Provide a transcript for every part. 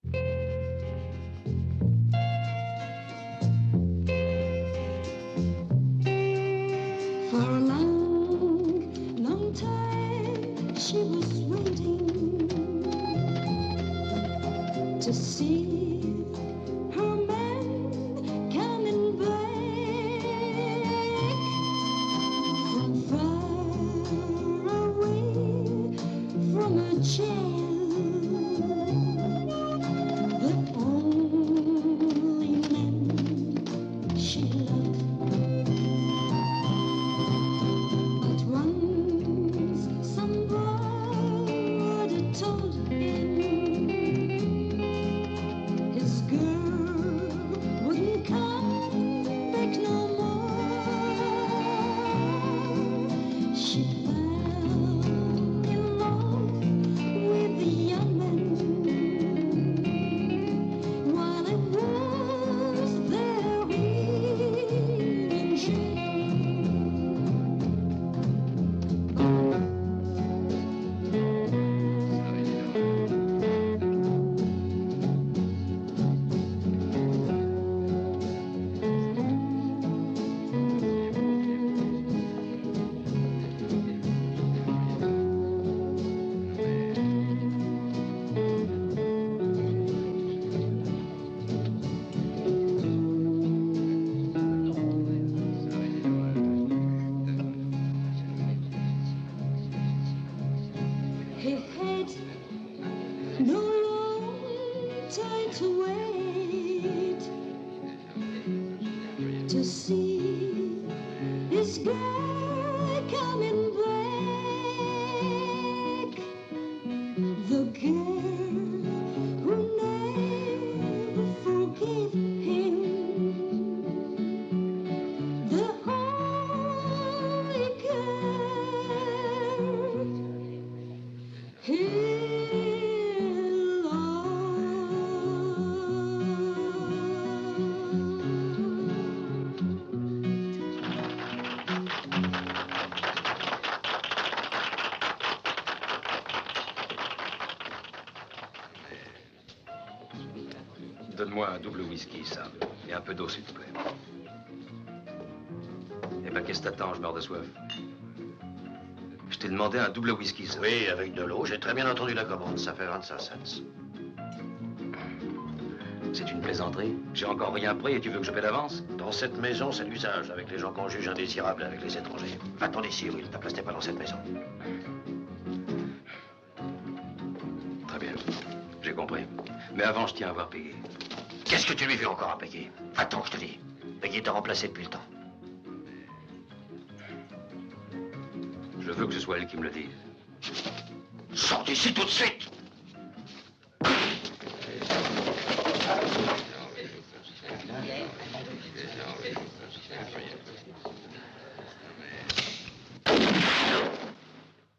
For a long, long time she was waiting to see her man coming back from far away from her child, the only man she loved. But once somebody told him his girl wouldn't come back no more. She fell in love with the young man while it was there in jail. He had no long time to wait to see his girl coming back. The girl who never forgave him. The only girl he Donne-moi un double whisky, Sam, et un peu d'eau, s'il te plaît. Eh ben, qu'est-ce que t'attends? Je meurs de soif. Je t'ai demandé un double whisky, Sam. Oui, avec de l'eau. J'ai très bien entendu la commande. Ça fait 25 cents. C'est une plaisanterie. J'ai encore rien pris et tu veux que je paie d'avance? Dans cette maison, c'est l'usage avec les gens qu'on juge indésirables avec les étrangers. Va-t'en d'ici, Will. Ta place n'est pas dans cette maison. Très bien. J'ai compris. Mais avant, je tiens à voir Peggy. Qu'est-ce que tu lui fais encore à Peggy? Va-t'en, je te dis. Peggy t'a remplacé depuis le temps. Je veux que ce soit elle qui me le dise. Sors d'ici tout de suite!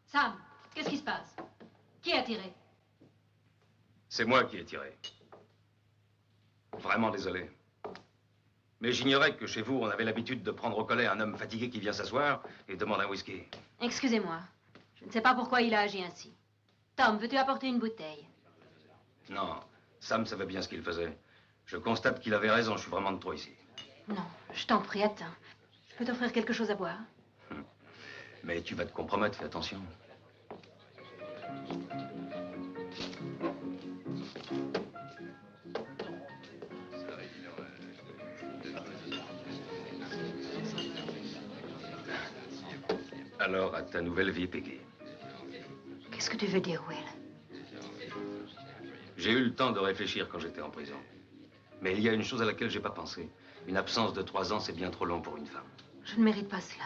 Sam, qu'est-ce qui se passe? Qui a tiré? C'est moi qui ai tiré. Vraiment désolé. Mais j'ignorais que chez vous, on avait l'habitude de prendre au collet un homme fatigué qui vient s'asseoir et demande un whisky. Excusez-moi. Je ne sais pas pourquoi il a agi ainsi. Tom, veux-tu apporter une bouteille? Non, Sam savait bien ce qu'il faisait. Je constate qu'il avait raison, je suis vraiment de trop ici. Non, je t'en prie, attends. Je peux t'offrir quelque chose à boire? Mais tu vas te compromettre, fais attention. Alors, à ta nouvelle vie, Peggy. Qu'est-ce que tu veux dire, Will? J'ai eu le temps de réfléchir quand j'étais en prison. Mais il y a une chose à laquelle j'ai pas pensé. Une absence de 3 ans, c'est bien trop long pour une femme. Je ne mérite pas cela.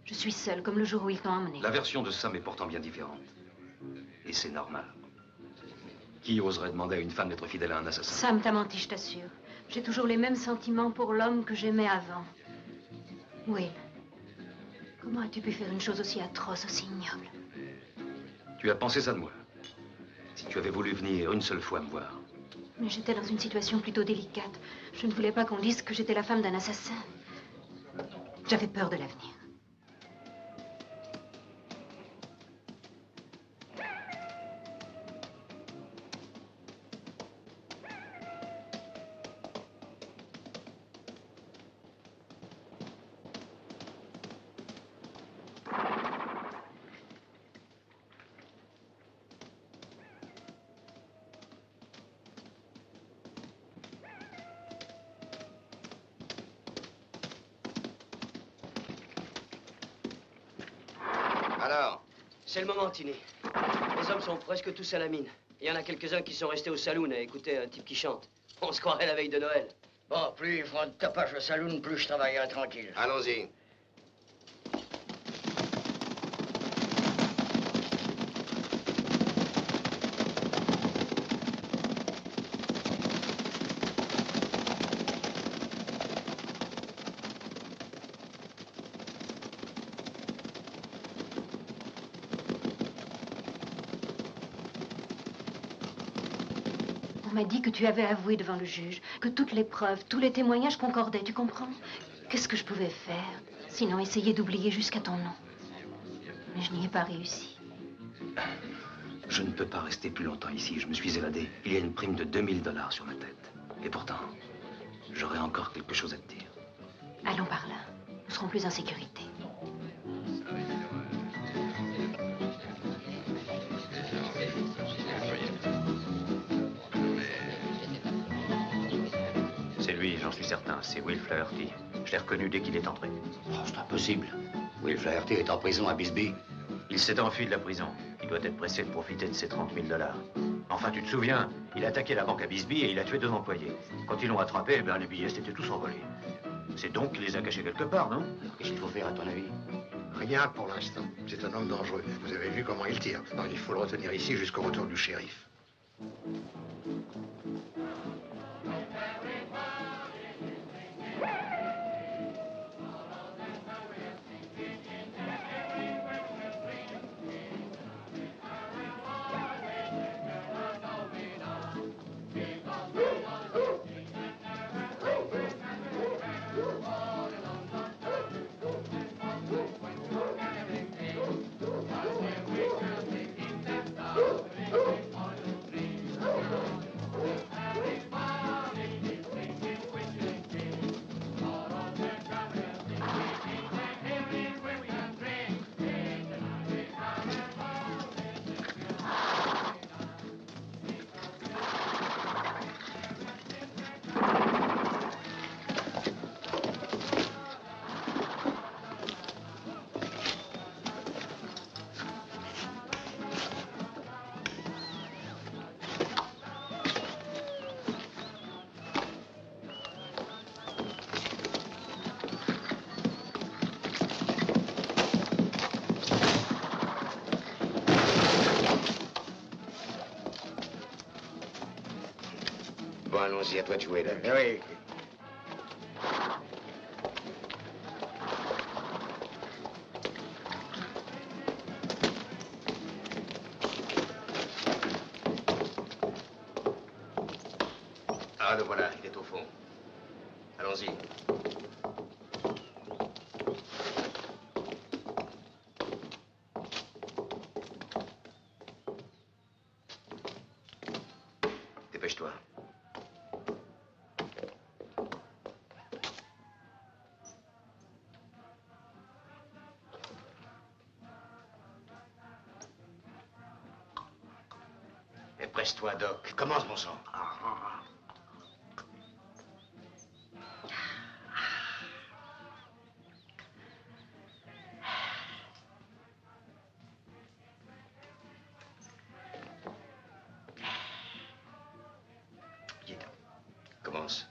Je suis seule, comme le jour où ils t'ont emmené. La version de Sam est pourtant bien différente. Et c'est normal. Qui oserait demander à une femme d'être fidèle à un assassin? Sam t'a menti, je t'assure. J'ai toujours les mêmes sentiments pour l'homme que j'aimais avant. Will, comment as-tu pu faire une chose aussi atroce, aussi ignoble? Tu as pensé ça de moi? Si tu avais voulu venir une seule fois me voir. Mais j'étais dans une situation plutôt délicate. Je ne voulais pas qu'on dise que j'étais la femme d'un assassin. J'avais peur de l'avenir. C'est le moment, Tini. Les hommes sont presque tous à la mine. Il y en a quelques-uns qui sont restés au saloon à écouter un type qui chante. On se croirait la veille de Noël. Bon, plus ils feront de tapage au saloon, plus je travaillerai tranquille. Allons-y. On m'a dit que tu avais avoué devant le juge, que toutes les preuves, tous les témoignages concordaient, tu comprends? Qu'est-ce que je pouvais faire? Sinon essayer d'oublier jusqu'à ton nom. Mais je n'y ai pas réussi. Je ne peux pas rester plus longtemps ici. Je me suis évadé. Il y a une prime de 2000 $ sur ma tête. Et pourtant, j'aurais encore quelque chose à te dire. Allons par là. Nous serons plus en sécurité. C'est lui, j'en suis certain. C'est Will Flaherty. Je l'ai reconnu dès qu'il est entré. Oh, c'est impossible. Will Flaherty est en prison à Bisbee. Il s'est enfui de la prison. Il doit être pressé de profiter de ses 30 000 $. Enfin, tu te souviens, il a attaqué la banque à Bisbee et il a tué 2 employés. Quand ils l'ont attrapé, eh bien, les billets s'étaient tous envolés. C'est donc qu'il les a cachés quelque part, non? Alors, qu'est-ce qu'il faut faire, à ton avis? Rien pour l'instant. C'est un homme dangereux. Vous avez vu comment il tire. Non, il faut le retenir ici jusqu'au retour du shérif. Bon, allons-y, à toi de jouer, là. Oui. Ah, le voilà, il est au fond. Allons-y. Dépêche-toi. Et presse-toi, Doc. Commence, mon sang. Commence.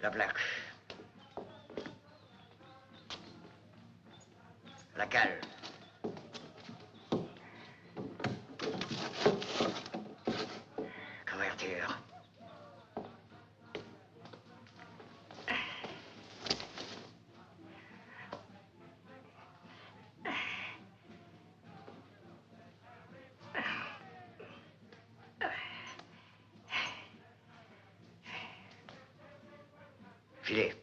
La plaque. La cale. Convertir. Filet.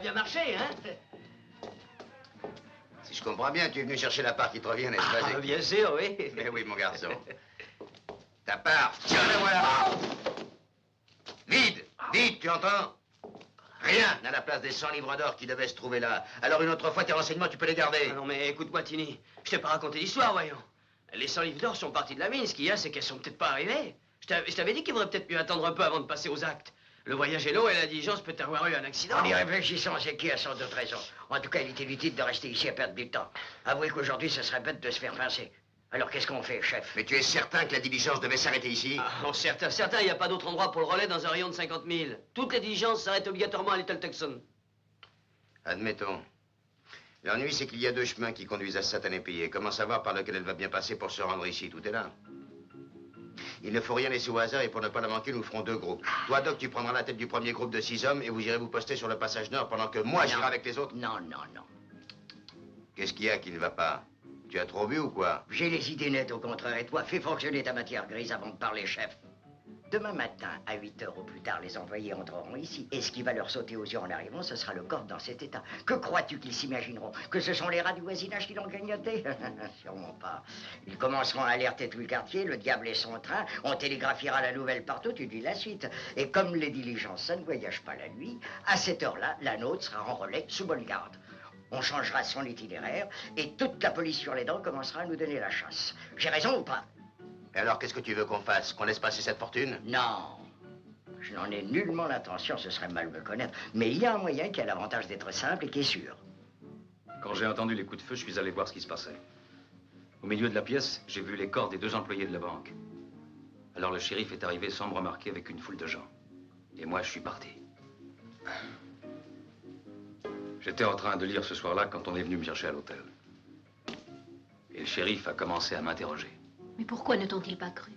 bien marché, hein? Si je comprends bien, tu es venu chercher la part qui te revient, n'est-ce pas? Ah, bien sûr, oui. Mais oui, mon garçon. Ta part, tiens, la voilà. Vide, vide, tu entends? Rien à la place des 100 livres d'or qui devaient se trouver là. Alors une autre fois, tes renseignements, tu peux les garder. Ah non, mais écoute-moi, Tini. Je t'ai pas raconté l'histoire, voyons. Les 100 livres d'or sont partis de la mine. Ce qu'il y a, c'est qu'elles sont peut-être pas arrivées. Je t'avais dit qu'il vaudrait peut-être mieux attendre un peu avant de passer aux actes. Le voyage est long et la diligence peut avoir eu un accident. En y réfléchissant, c'est qui a sans doute raison. En tout cas, il est inutile de rester ici à perdre du temps. Avouez qu'aujourd'hui, ce serait bête de se faire pincer. Alors qu'est-ce qu'on fait, chef? Mais tu es certain que la diligence devait s'arrêter ici? Ah, non, certain, il n'y a pas d'autre endroit pour le relais dans un rayon de 50 000. Toutes les diligences s'arrêtent obligatoirement à Little Tucson. Admettons. L'ennui, c'est qu'il y a deux chemins qui conduisent à Satané-Payé. Comment savoir par lequel elle va bien passer pour se rendre ici? Tout est là. Il ne faut rien laisser au hasard et pour ne pas la manquer, nous ferons deux groupes. Toi, Doc, tu prendras la tête du premier groupe de 6 hommes et vous irez vous poster sur le passage nord pendant que moi, j'irai avec les autres. Non, non, non. Qu'est-ce qu'il y a qui ne va pas? Tu as trop bu ou quoi? J'ai les idées nettes, au contraire. Et toi, fais fonctionner ta matière grise avant de parler, chef. Demain matin, à 8 heures au plus tard, les envoyés entreront ici. Et ce qui va leur sauter aux yeux en arrivant, ce sera le corps dans cet état. Que crois-tu qu'ils s'imagineront? Que ce sont les rats du voisinage qui l'ont grignoté? Sûrement pas. Ils commenceront à alerter tout le quartier, le diable et son train. On télégraphiera la nouvelle partout, tu dis la suite. Et comme les diligences, ça ne voyage pas la nuit, à cette heure-là, la nôtre sera en relais sous bonne garde. On changera son itinéraire et toute la police sur les dents commencera à nous donner la chasse. J'ai raison ou pas? Et alors, qu'est-ce que tu veux qu'on fasse? Qu'on laisse passer cette fortune? Non. Je n'en ai nullement l'intention, ce serait mal me connaître. Mais il y a un moyen qui a l'avantage d'être simple et qui est sûr. Quand j'ai entendu les coups de feu, je suis allé voir ce qui se passait. Au milieu de la pièce, j'ai vu les corps des 2 employés de la banque. Alors le shérif est arrivé sans me remarquer avec une foule de gens. Et moi, je suis parti. J'étais en train de lire ce soir-là quand on est venu me chercher à l'hôtel. Et le shérif a commencé à m'interroger. Mais pourquoi ne t'ont-ils pas cru?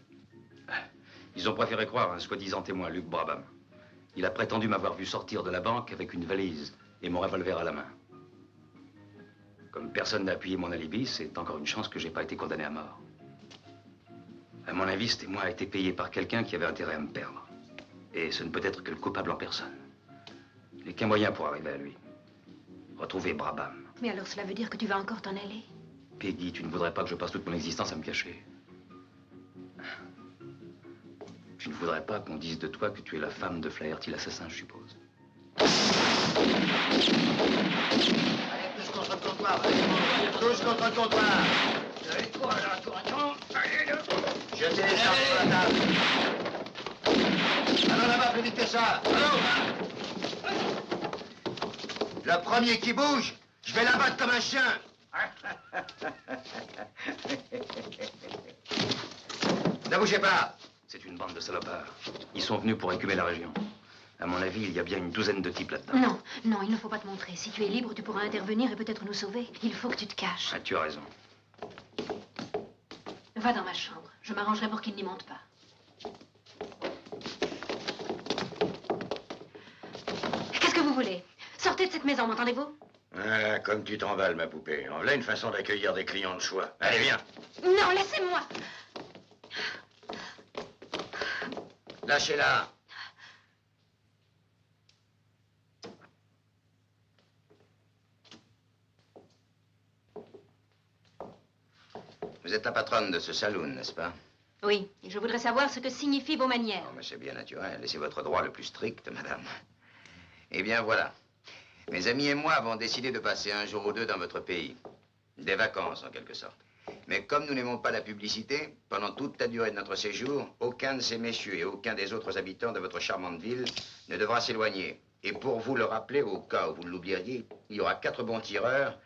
Ils ont préféré croire un soi-disant témoin, Luc Brabham. Il a prétendu m'avoir vu sortir de la banque avec une valise et mon revolver à la main. Comme personne n'a appuyé mon alibi, c'est encore une chance que j'ai pas été condamné à mort. À mon avis, ce témoin a été payé par quelqu'un qui avait intérêt à me perdre. Et ce ne peut être que le coupable en personne. Il n'y a qu'un moyen pour arriver à lui. Retrouver Brabham. Mais alors cela veut dire que tu vas encore t'en aller? Peggy, tu ne voudrais pas que je passe toute mon existence à me cacher. Tu ne voudrais pas qu'on dise de toi que tu es la femme de Flaherty, l'assassin, je suppose. Allez, tous contre le comptoir. Tous contre le comptoir. Et toi, là, toi, attends. Allez, là. Jetez les armes sur la table. Allons là-bas, plus vite que ça. Allons. Le premier qui bouge, je vais l'abattre comme un chien. Ne bougez pas. C'est une bande de salopards. Ils sont venus pour écumer la région. À mon avis, il y a bien une douzaine de types là-dedans. Non, non, il ne faut pas te montrer. Si tu es libre, tu pourras intervenir et peut-être nous sauver. Il faut que tu te caches. Ah, tu as raison. Va dans ma chambre. Je m'arrangerai pour qu'il n'y monte pas. Qu'est-ce que vous voulez? Sortez de cette maison, m'entendez-vous? Ah, comme tu t'emballes, ma poupée. En voilà une façon d'accueillir des clients de choix. Allez, viens. Non, laissez-moi. Lâchez-la. Vous êtes la patronne de ce saloon, n'est-ce pas? Oui, et je voudrais savoir ce que signifient vos manières. Oh, mais c'est bien naturel. Et c'est votre droit le plus strict, madame. Eh bien, voilà. Mes amis et moi avons décidé de passer un jour ou deux dans votre pays. Des vacances, en quelque sorte. Mais comme nous n'aimons pas la publicité, pendant toute la durée de notre séjour, aucun de ces messieurs et aucun des autres habitants de votre charmante ville ne devra s'éloigner. Et pour vous le rappeler, au cas où vous l'oublieriez, il y aura 4 bons tireurs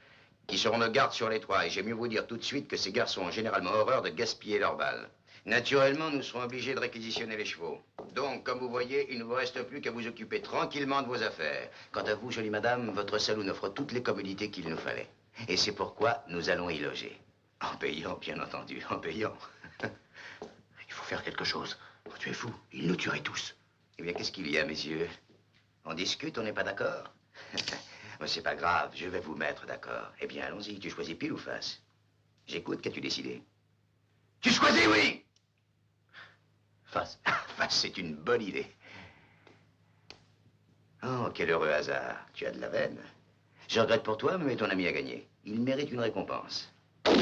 qui seront de garde sur les toits. Et j'aime mieux vous dire tout de suite que ces garçons ont généralement horreur de gaspiller leurs balles. Naturellement, nous serons obligés de réquisitionner les chevaux. Donc, comme vous voyez, il ne vous reste plus qu'à vous occuper tranquillement de vos affaires. Quant à vous, jolie madame, votre saloon offre toutes les commodités qu'il nous fallait. Et c'est pourquoi nous allons y loger. En payant, bien entendu, en payant. Il faut faire quelque chose. Oh, tu es fou, ils nous tueraient tous. Eh bien, qu'est-ce qu'il y a, messieurs? On discute, on n'est pas d'accord? Oh, c'est pas grave, je vais vous mettre d'accord. Eh bien, allons-y, tu choisis pile ou face? J'écoute, qu'as-tu décidé? Tu choisis, oui! Face. Face, c'est une bonne idée. Oh, quel heureux hasard. Tu as de la veine. Je regrette pour toi, mais ton ami a gagné. Il mérite une récompense. C'est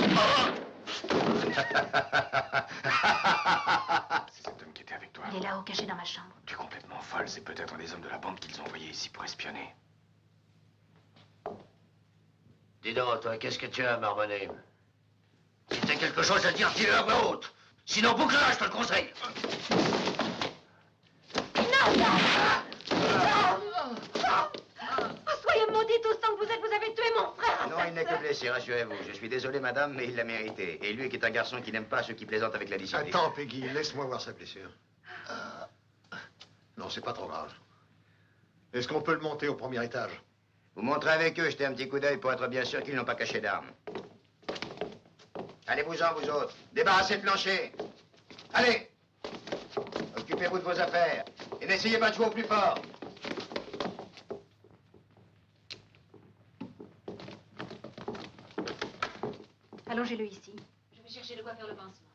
cet homme qui était avec toi. Il est là-haut, caché dans ma chambre. Tu es complètement folle. C'est peut-être un des hommes de la bande qu'ils ont envoyé ici pour espionner. Dis donc, toi, qu'est-ce que tu as à marmonner? Si t'as quelque chose à dire, dis-le à voix haute. Sinon, boucle-la, je te le conseille. Soyez maudits tous tant que vous êtes, vous avez tué mon frère. Non, il n'est que blessé, rassurez-vous. Je suis désolé, madame, mais il l'a mérité. Et lui qui est un garçon qui n'aime pas ceux qui plaisantent avec la discipline. Attends, Peggy, laisse-moi voir sa blessure. Non, c'est pas trop grave. Est-ce qu'on peut le monter au premier étage? Vous montrez avec eux, jetez un petit coup d'œil pour être bien sûr qu'ils n'ont pas caché d'armes. Allez-vous-en, vous autres. Débarrassez le plancher. Allez. Occupez-vous de vos affaires. Et n'essayez pas de jouer au plus fort. Allongez-le ici. Je vais chercher de quoi faire le pansement.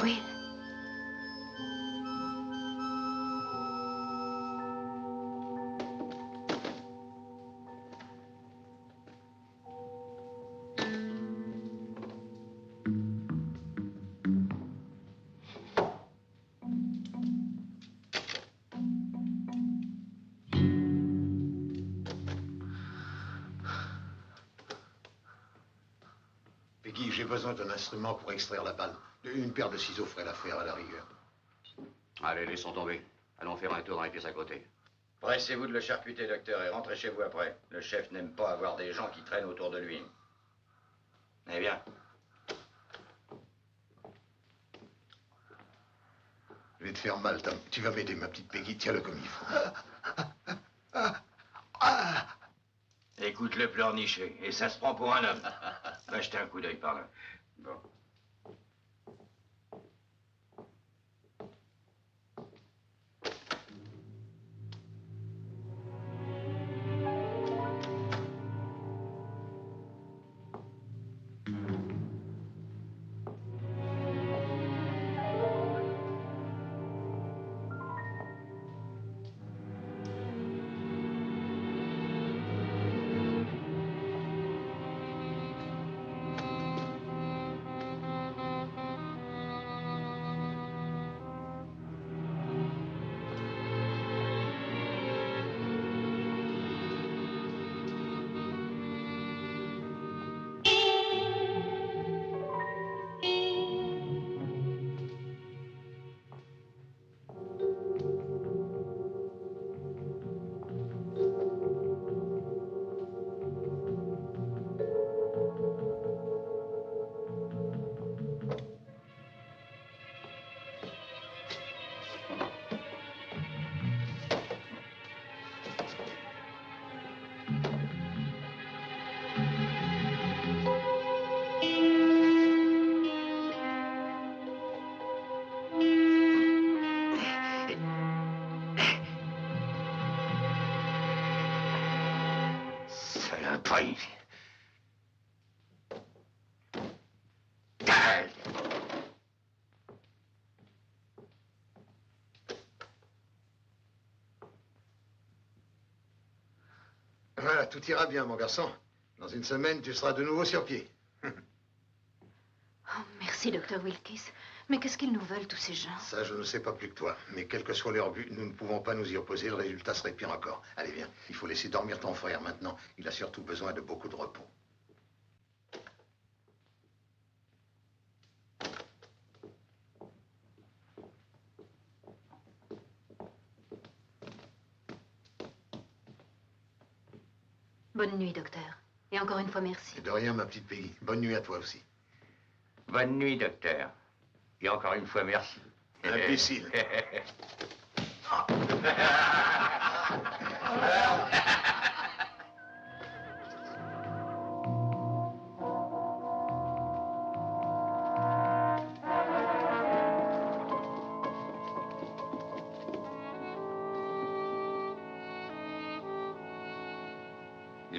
Will. Peggy, j'ai besoin d'un instrument pour extraire la balle. Une paire de ciseaux ferait l'affaire à la rigueur. Allez, laissons tomber. Allons faire un tour dans les pièces à côté. Pressez-vous de le charcuter, docteur, et rentrez chez vous après. Le chef n'aime pas avoir des gens qui traînent autour de lui. Eh bien. Je vais te faire mal, Tom. Tu vas m'aider, ma petite Peggy. Tiens-le comme il faut. Écoute le pleurnicher, et ça se prend pour un homme. Va jeter un coup d'œil par là. Bon. Saloperie. Voilà, tout ira bien, mon garçon. Dans une semaine, tu seras de nouveau sur pied. Oh, merci, docteur Wilkes. Mais qu'est-ce qu'ils nous veulent, tous ces gens? Ça, je ne sais pas plus que toi. Mais quel que soit leur but, nous ne pouvons pas nous y opposer. Le résultat serait pire encore. Allez, viens. Il faut laisser dormir ton frère maintenant. Il a surtout besoin de beaucoup de repos. Bonne nuit, docteur. Et encore une fois, merci. Et de rien, ma petite Peggy. Bonne nuit à toi aussi. Bonne nuit, docteur. Et encore une fois, merci. Imbécile.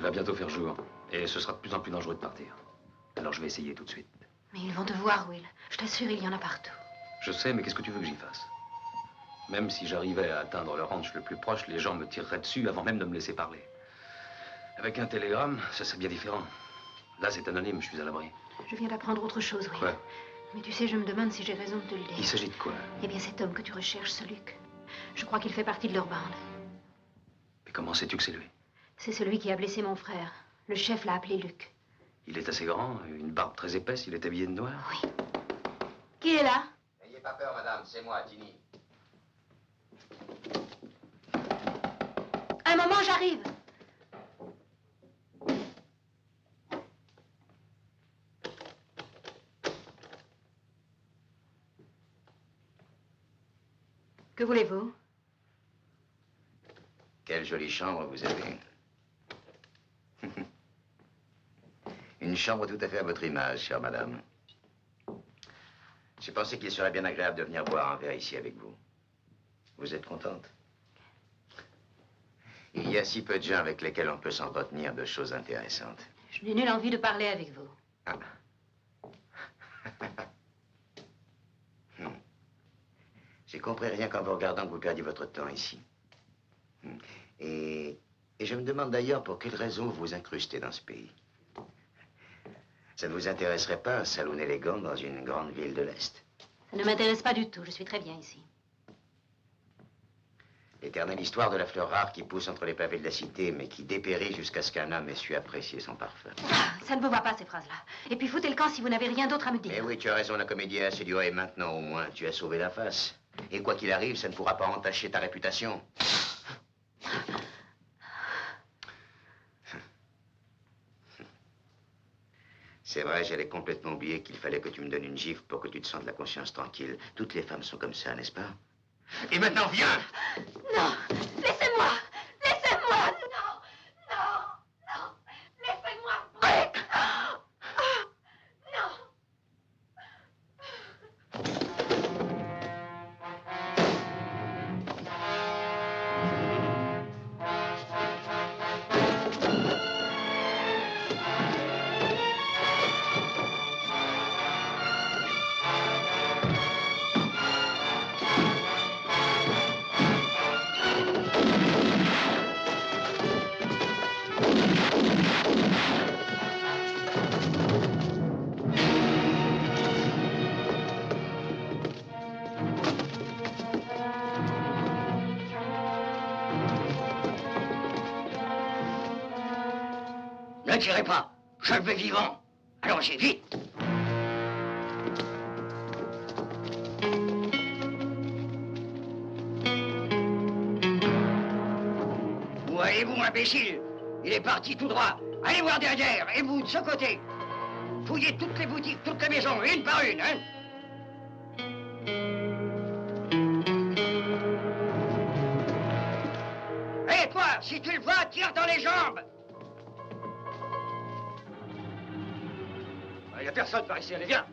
va bientôt faire jour. Et ce sera de plus en plus dangereux de partir. Alors je vais essayer tout de suite. Mais ils vont te voir, Will. Je t'assure, il y en a partout. Je sais, mais qu'est-ce que tu veux que j'y fasse? Même si j'arrivais à atteindre le ranch le plus proche, les gens me tireraient dessus avant même de me laisser parler. Avec un télégramme, ça serait bien différent. Là, c'est anonyme, je suis à l'abri. Je viens d'apprendre autre chose, Will. Quoi? Mais tu sais, je me demande si j'ai raison de te le dire. Il s'agit de quoi? Eh bien, cet homme que tu recherches, ce Luc. Je crois qu'il fait partie de leur bande. Mais comment sais-tu que c'est lui? C'est celui qui a blessé mon frère. Le chef l'a appelé Luc. Il est assez grand, une barbe très épaisse, il est habillé de noir. Oui. Qui est là? N'ayez pas peur, madame, c'est moi, Tini. Un moment, j'arrive. Que voulez-vous? Quelle jolie chambre vous avez. Une chambre tout à fait à votre image, chère madame. J'ai pensé qu'il serait bien agréable de venir boire un verre ici avec vous. Vous êtes contente? Il y a si peu de gens avec lesquels on peut s'entretenir de choses intéressantes. Je n'ai nulle envie de parler avec vous. Ah. J'ai compris rien qu'en vous regardant que vous perdiez votre temps ici. Et je me demande d'ailleurs pour quelle raison vous vous incrustez dans ce pays. Ça ne vous intéresserait pas un saloon élégant dans une grande ville de l'Est? Ça ne m'intéresse pas du tout. Je suis très bien ici. L'éternelle histoire de la fleur rare qui pousse entre les pavés de la cité, mais qui dépérit jusqu'à ce qu'un homme ait su apprécier son parfum. Ah, ça ne vous va pas, ces phrases-là. Et puis foutez le camp si vous n'avez rien d'autre à me dire. Eh oui, tu as raison, la comédie a assez duré. Maintenant, au moins, tu as sauvé la face. Et quoi qu'il arrive, ça ne pourra pas entacher ta réputation. C'est vrai, j'allais complètement oublier qu'il fallait que tu me donnes une gifle pour que tu te sentes la conscience tranquille. Toutes les femmes sont comme ça, n'est-ce pas? Et maintenant, viens! Non! Laissez-moi! Laissez-moi! Non! Non! Non! Laissez-moi! Brick! Non! Ne tirez pas, je le veux vivant. Allons-y, vite. Où allez-vous, imbécile? Il est parti tout droit. Allez voir derrière, et vous, de ce côté. Fouillez toutes les boutiques, toutes les maisons, une par une, hein? Hé, toi, si tu le vois, tire dans les jambes. Il n'y a personne par ici, allez, viens.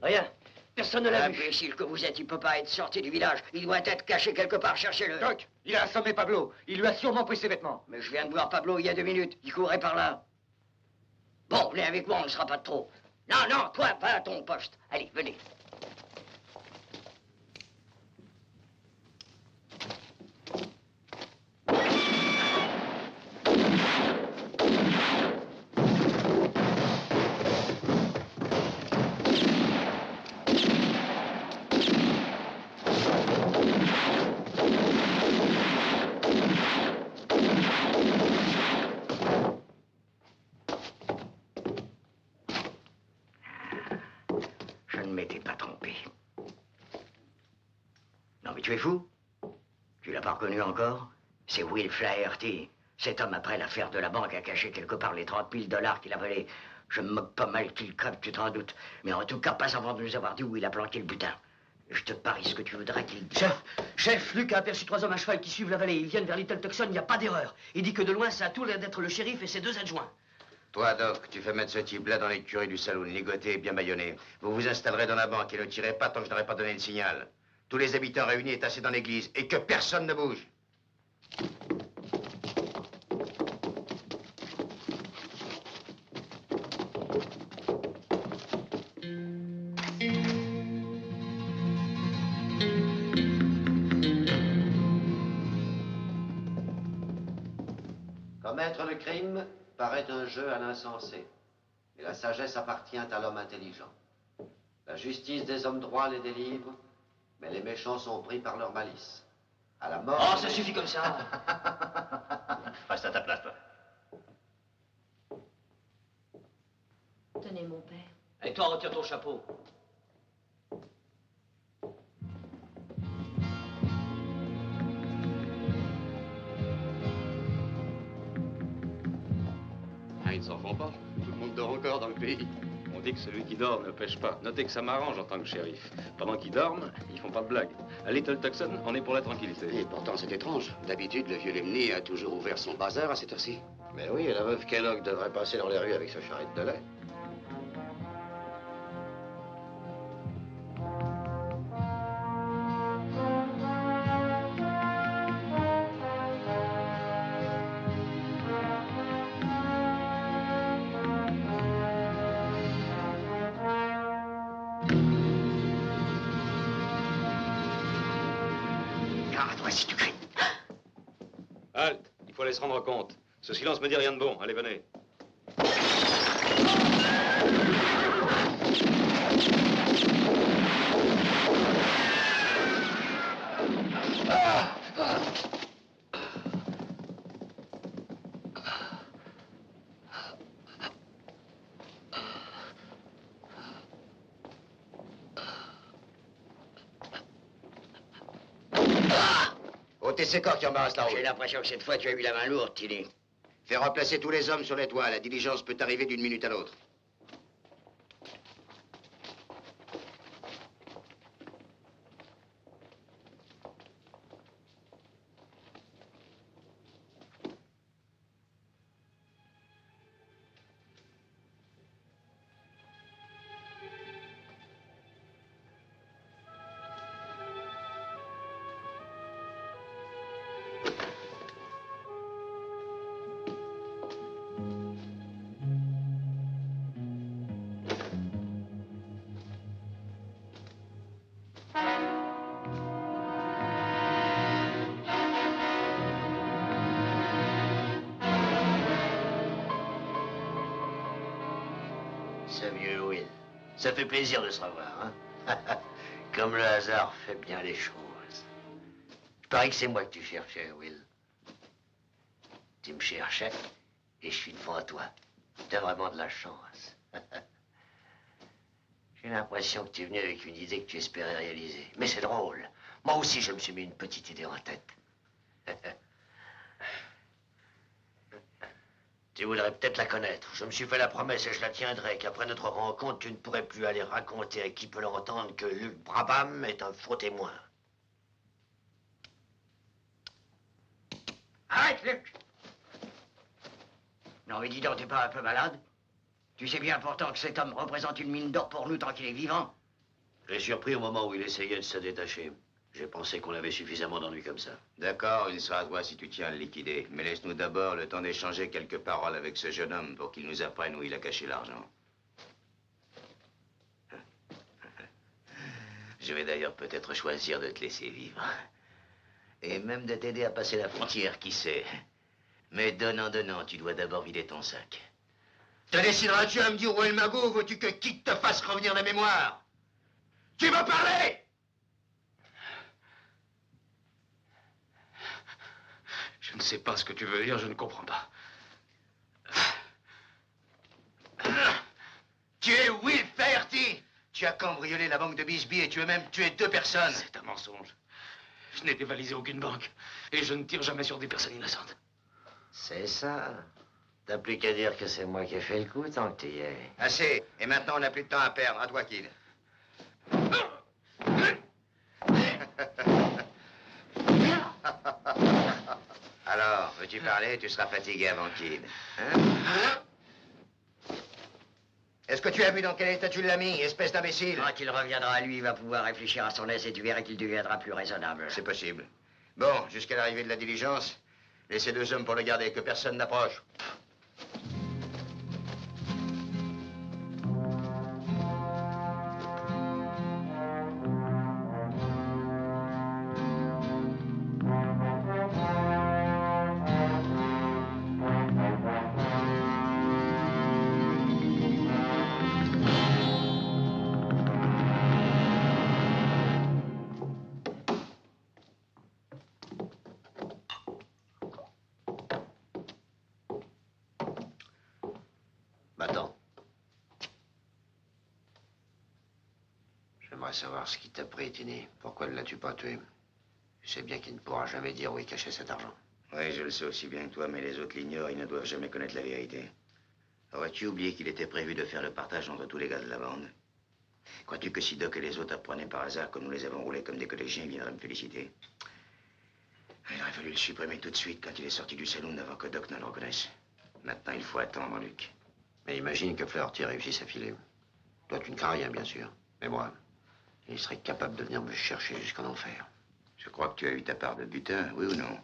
Rien. Personne ne l'a vu. Imbécile que vous êtes, il peut pas être sorti du village. Il doit être caché quelque part, cherchez-le. Doc, il a assommé Pablo. Il lui a sûrement pris ses vêtements. Mais je viens de voir Pablo il y a 2 minutes. Il courait par là. Bon, venez avec moi, on ne sera pas de trop. Non, non, toi, va à ton poste. Allez, venez. mais tu es fou? Tu l'as pas reconnu encore? C'est Will Flaherty. Cet homme, après l'affaire de la banque, a caché quelque part les 30 000 $ qu'il a volés. Je me moque pas mal qu'il crève, tu t'en doutes. Mais en tout cas, pas avant de nous avoir dit où il a planqué le butin. Je te parie ce que tu voudras qu'il dise. Chef, Luc a aperçu 3 hommes à cheval qui suivent la vallée. Ils viennent vers Little Tucson, il n'y a pas d'erreur. Il dit que de loin, ça a tout l'air d'être le shérif et ses 2 adjoints. Toi, Doc, tu fais mettre ce type-là dans l'écurie du saloon, ligoté et bien bâillonné. Vous vous installerez dans la banque et ne tirez pas tant que je n'aurai pas donné le signal. Tous les habitants réunis et tassés dans l'église et que personne ne bouge. Commettre le crime paraît un jeu à l'insensé, et la sagesse appartient à l'homme intelligent. La justice des hommes droits les délivre, mais les méchants sont pris par leur malice. À la mort... Oh, ça suffit comme ça. Reste à ta place, toi. Tenez, mon père. Et toi, retire ton chapeau. Ah, ils ne s'en font pas. Tout le monde dort encore dans le pays. On dit que celui qui dort ne pêche pas. Notez que ça m'arrange en tant que shérif. Pendant qu'ils dorment, ils font pas de blagues. À Little Tucson, on est pour la tranquillité. Et pourtant, c'est étrange. D'habitude, le vieux Lemny a toujours ouvert son bazar à cette heure-ci. Mais oui, la veuve Kellogg devrait passer dans les rues avec sa charrette de lait. Garde-toi si tu cries. Halte, il faut aller se rendre compte. Ce silence me dit rien de bon. Allez, venez. Ôtez ces corps qui embarrassent la route. J'ai l'impression que cette fois, tu as eu la main lourde, Tilly. Fais remplacer tous les hommes sur les toits. La diligence peut arriver d'une minute à l'autre. Ce vieux Will. Ça fait plaisir de se revoir, hein? Comme le hasard fait bien les choses. Je parie que c'est moi que tu cherchais, Will. Tu me cherchais et je suis devant toi. T'as vraiment de la chance. J'ai l'impression que tu es venu avec une idée que tu espérais réaliser. Mais c'est drôle. Moi aussi, je me suis mis une petite idée en tête. Tu voudrais peut-être la connaître. Je me suis fait la promesse et je la tiendrai qu'après notre rencontre, tu ne pourrais plus aller raconter à qui peut l'entendre que Luc Brabham est un faux témoin. Arrête, Luc! Non, mais dis donc, t'es pas un peu malade? Tu sais bien pourtant que cet homme représente une mine d'or pour nous tant qu'il est vivant. Je l'ai surpris au moment où il essayait de se détacher. J'ai pensé qu'on avait suffisamment d'ennuis comme ça. D'accord, il sera à toi si tu tiens à le liquider. Mais laisse-nous d'abord le temps d'échanger quelques paroles avec ce jeune homme pour qu'il nous apprenne où il a caché l'argent. Je vais d'ailleurs peut-être choisir de te laisser vivre. Et même de t'aider à passer la frontière, qui sait. Mais donnant, tu dois d'abord vider ton sac. Te décideras-tu à me dire où est le magot ou veux-tu que qui te fasse revenir la mémoire? Tu vas parler? Je ne sais pas ce que tu veux dire, je ne comprends pas. Tu es Will Flaherty. Tu as cambriolé la banque de Bisbee et tu as même tué 2 personnes. C'est un mensonge. Je n'ai dévalisé aucune banque. Et je ne tire jamais sur des personnes innocentes. C'est ça. T'as plus qu'à dire que c'est moi qui ai fait le coup tant que tu y es. Assez. Et maintenant, on n'a plus de temps à perdre. À toi, Kid. Alors, veux-tu parler? Tu seras fatigué avant Kid. Hein? Est-ce que tu as vu dans quel état tu l'as mis, espèce d'imbécile? Quand il reviendra à lui, il va pouvoir réfléchir à son aise et tu verras qu'il deviendra plus raisonnable. C'est possible. Bon, jusqu'à l'arrivée de la diligence, laissez 2 hommes pour le garder, que personne n'approche. Va-t'en. J'aimerais savoir ce qui t'a pris, Tini. Pourquoi ne l'as-tu pas tué? Tu sais bien qu'il ne pourra jamais dire où est caché cet argent. Oui, je le sais aussi bien que toi, mais les autres l'ignorent, ils ne doivent jamais connaître la vérité. Aurais-tu oublié qu'il était prévu de faire le partage entre tous les gars de la bande? Crois-tu que si Doc et les autres apprenaient par hasard que nous les avons roulés comme des collégiens, ils viendraient me féliciter? Il aurait fallu le supprimer tout de suite quand il est sorti du saloon avant que Doc ne le reconnaisse. Maintenant, il faut attendre, Luc. Mais imagine que Flaherty réussisse à filer. Toi, tu ne crains rien, bien sûr. Mais moi, il serait capable de venir me chercher jusqu'en enfer. Je crois que tu as eu ta part de butin, oui ou non?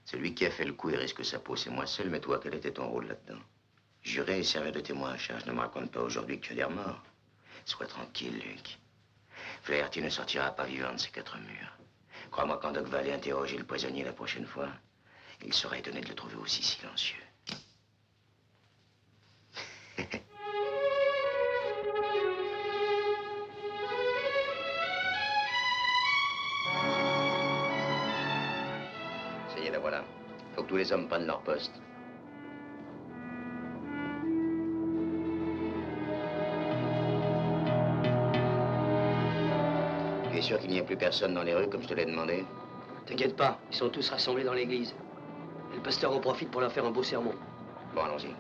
Celui qui a fait le coup, il risque sa peau, c'est moi seul, mais toi, quel était ton rôle là-dedans? Jurer et servir de témoin à charge. Ne me raconte pas aujourd'hui que tu as des remords. Sois tranquille, Luc. Flaherty ne sortira pas vivant de ces 4 murs. Crois-moi, quand Doc va aller interroger le prisonnier la prochaine fois, il sera étonné de le trouver aussi silencieux. Ça y est, la voilà. Faut que tous les hommes prennent leur poste. Tu es sûr qu'il n'y a plus personne dans les rues, comme je te l'ai demandé? T'inquiète pas, ils sont tous rassemblés dans l'église. Et le pasteur en profite pour leur faire un beau sermon. Bon, allons-y.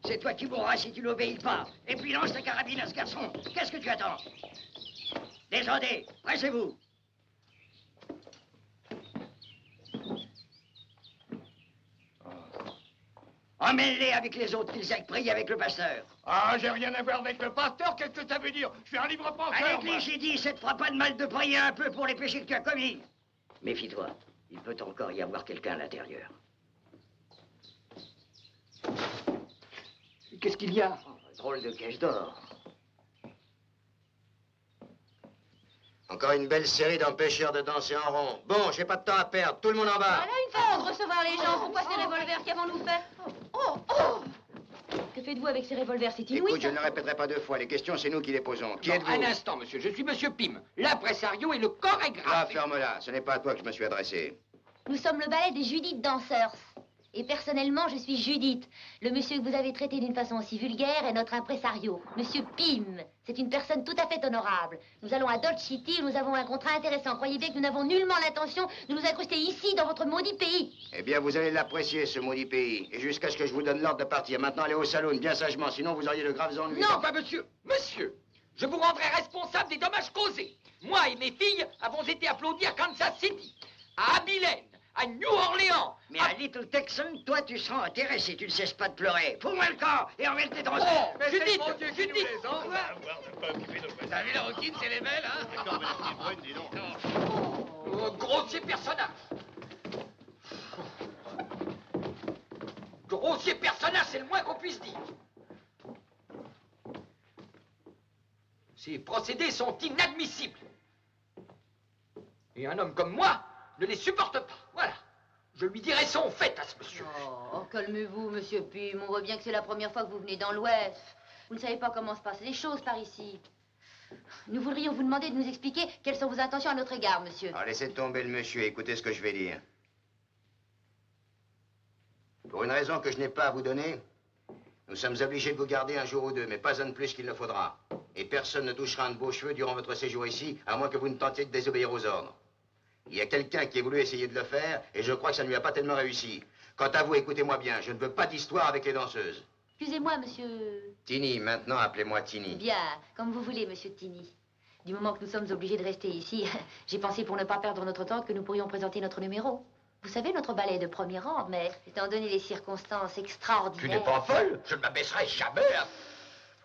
C'est toi qui mourras si tu n'obéis pas. Et puis lance ta carabine à ce garçon. Qu'est-ce que tu attends? Descendez, pressez-vous. Emmène-les avec les autres, qu'ils aillent prier avec le pasteur. Ah, j'ai rien à voir avec le pasteur, qu'est-ce que ça veut dire? Je suis un libre penseur. Avec lui, j'ai dit, ça te fera pas de mal de prier un peu pour les péchés que tu as commis. Méfie-toi, il peut encore y avoir quelqu'un à l'intérieur. Qu'est-ce qu'il y a? Drôle de cache d'or. Encore une belle série d'empêcheurs de danser en rond. Bon, j'ai pas de temps à perdre. Tout le monde en bas. Voilà une façon de recevoir les gens. Pourquoi ces revolvers qu'avons-nous fait? Oh, oh! Que faites-vous avec ces revolvers? C'est inouï. Écoute, je ne le répéterai pas 2 fois. Les questions, c'est nous qui les posons. Qui êtes-vous? Un instant, monsieur. Je suis monsieur Pym, l'impresario et le chorégraphe. Ah, ferme-la. Ce n'est pas à toi que je me suis adressé. Nous sommes le ballet des Judith Danseurs. Et personnellement, je suis Judith. Le monsieur que vous avez traité d'une façon aussi vulgaire est notre impresario, monsieur Pym. C'est une personne tout à fait honorable. Nous allons à Dodge City où nous avons un contrat intéressant. Croyez bien que nous n'avons nullement l'intention de nous incruster ici, dans votre maudit pays. Eh bien, vous allez l'apprécier, ce maudit pays. Et jusqu'à ce que je vous donne l'ordre de partir. Maintenant, allez au saloon, bien sagement. Sinon, vous auriez de graves ennuis. Non, pas monsieur. Monsieur, je vous rendrai responsable des dommages causés. Moi et mes filles avons été applaudis à Kansas City, à Abilene, à New Orleans. Mais à Little Texan, toi, tu seras intéressé. Tu ne cesses pas de pleurer. Fous-moi le corps et emmène tes drogues. Oh, Judith, Judith. T'as vu la roquine, c'est les belles, hein? D'accord, mais la petite brune, dis donc. Oh, grossier personnage. grossier personnage, c'est le moins qu'on puisse dire. Ces procédés sont inadmissibles. Et un homme comme moi ne les supporte pas. Voilà. Je lui dirai son fait à ce monsieur. Oh, calmez-vous, monsieur Pym. On voit bien que c'est la première fois que vous venez dans l'Ouest. Vous ne savez pas comment se passent les choses par ici. Nous voudrions vous demander de nous expliquer quelles sont vos intentions à notre égard, monsieur. Alors laissez tomber le monsieur et écoutez ce que je vais dire. Pour une raison que je n'ai pas à vous donner, nous sommes obligés de vous garder un jour ou deux, mais pas un de plus qu'il ne faudra. Et personne ne touchera un de vos cheveux durant votre séjour ici, à moins que vous ne tentiez de désobéir aux ordres. Il y a quelqu'un qui a voulu essayer de le faire, et je crois que ça ne lui a pas tellement réussi. Quant à vous, écoutez-moi bien, je ne veux pas d'histoire avec les danseuses. Excusez-moi, monsieur... Tini, maintenant appelez-moi Tini. Bien, comme vous voulez, monsieur Tini. Du moment que nous sommes obligés de rester ici, j'ai pensé pour ne pas perdre notre temps que nous pourrions présenter notre numéro. Vous savez, notre ballet est de premier rang, mais étant donné les circonstances extraordinaires... Tu n'es pas folle? Je ne m'abaisserai jamais.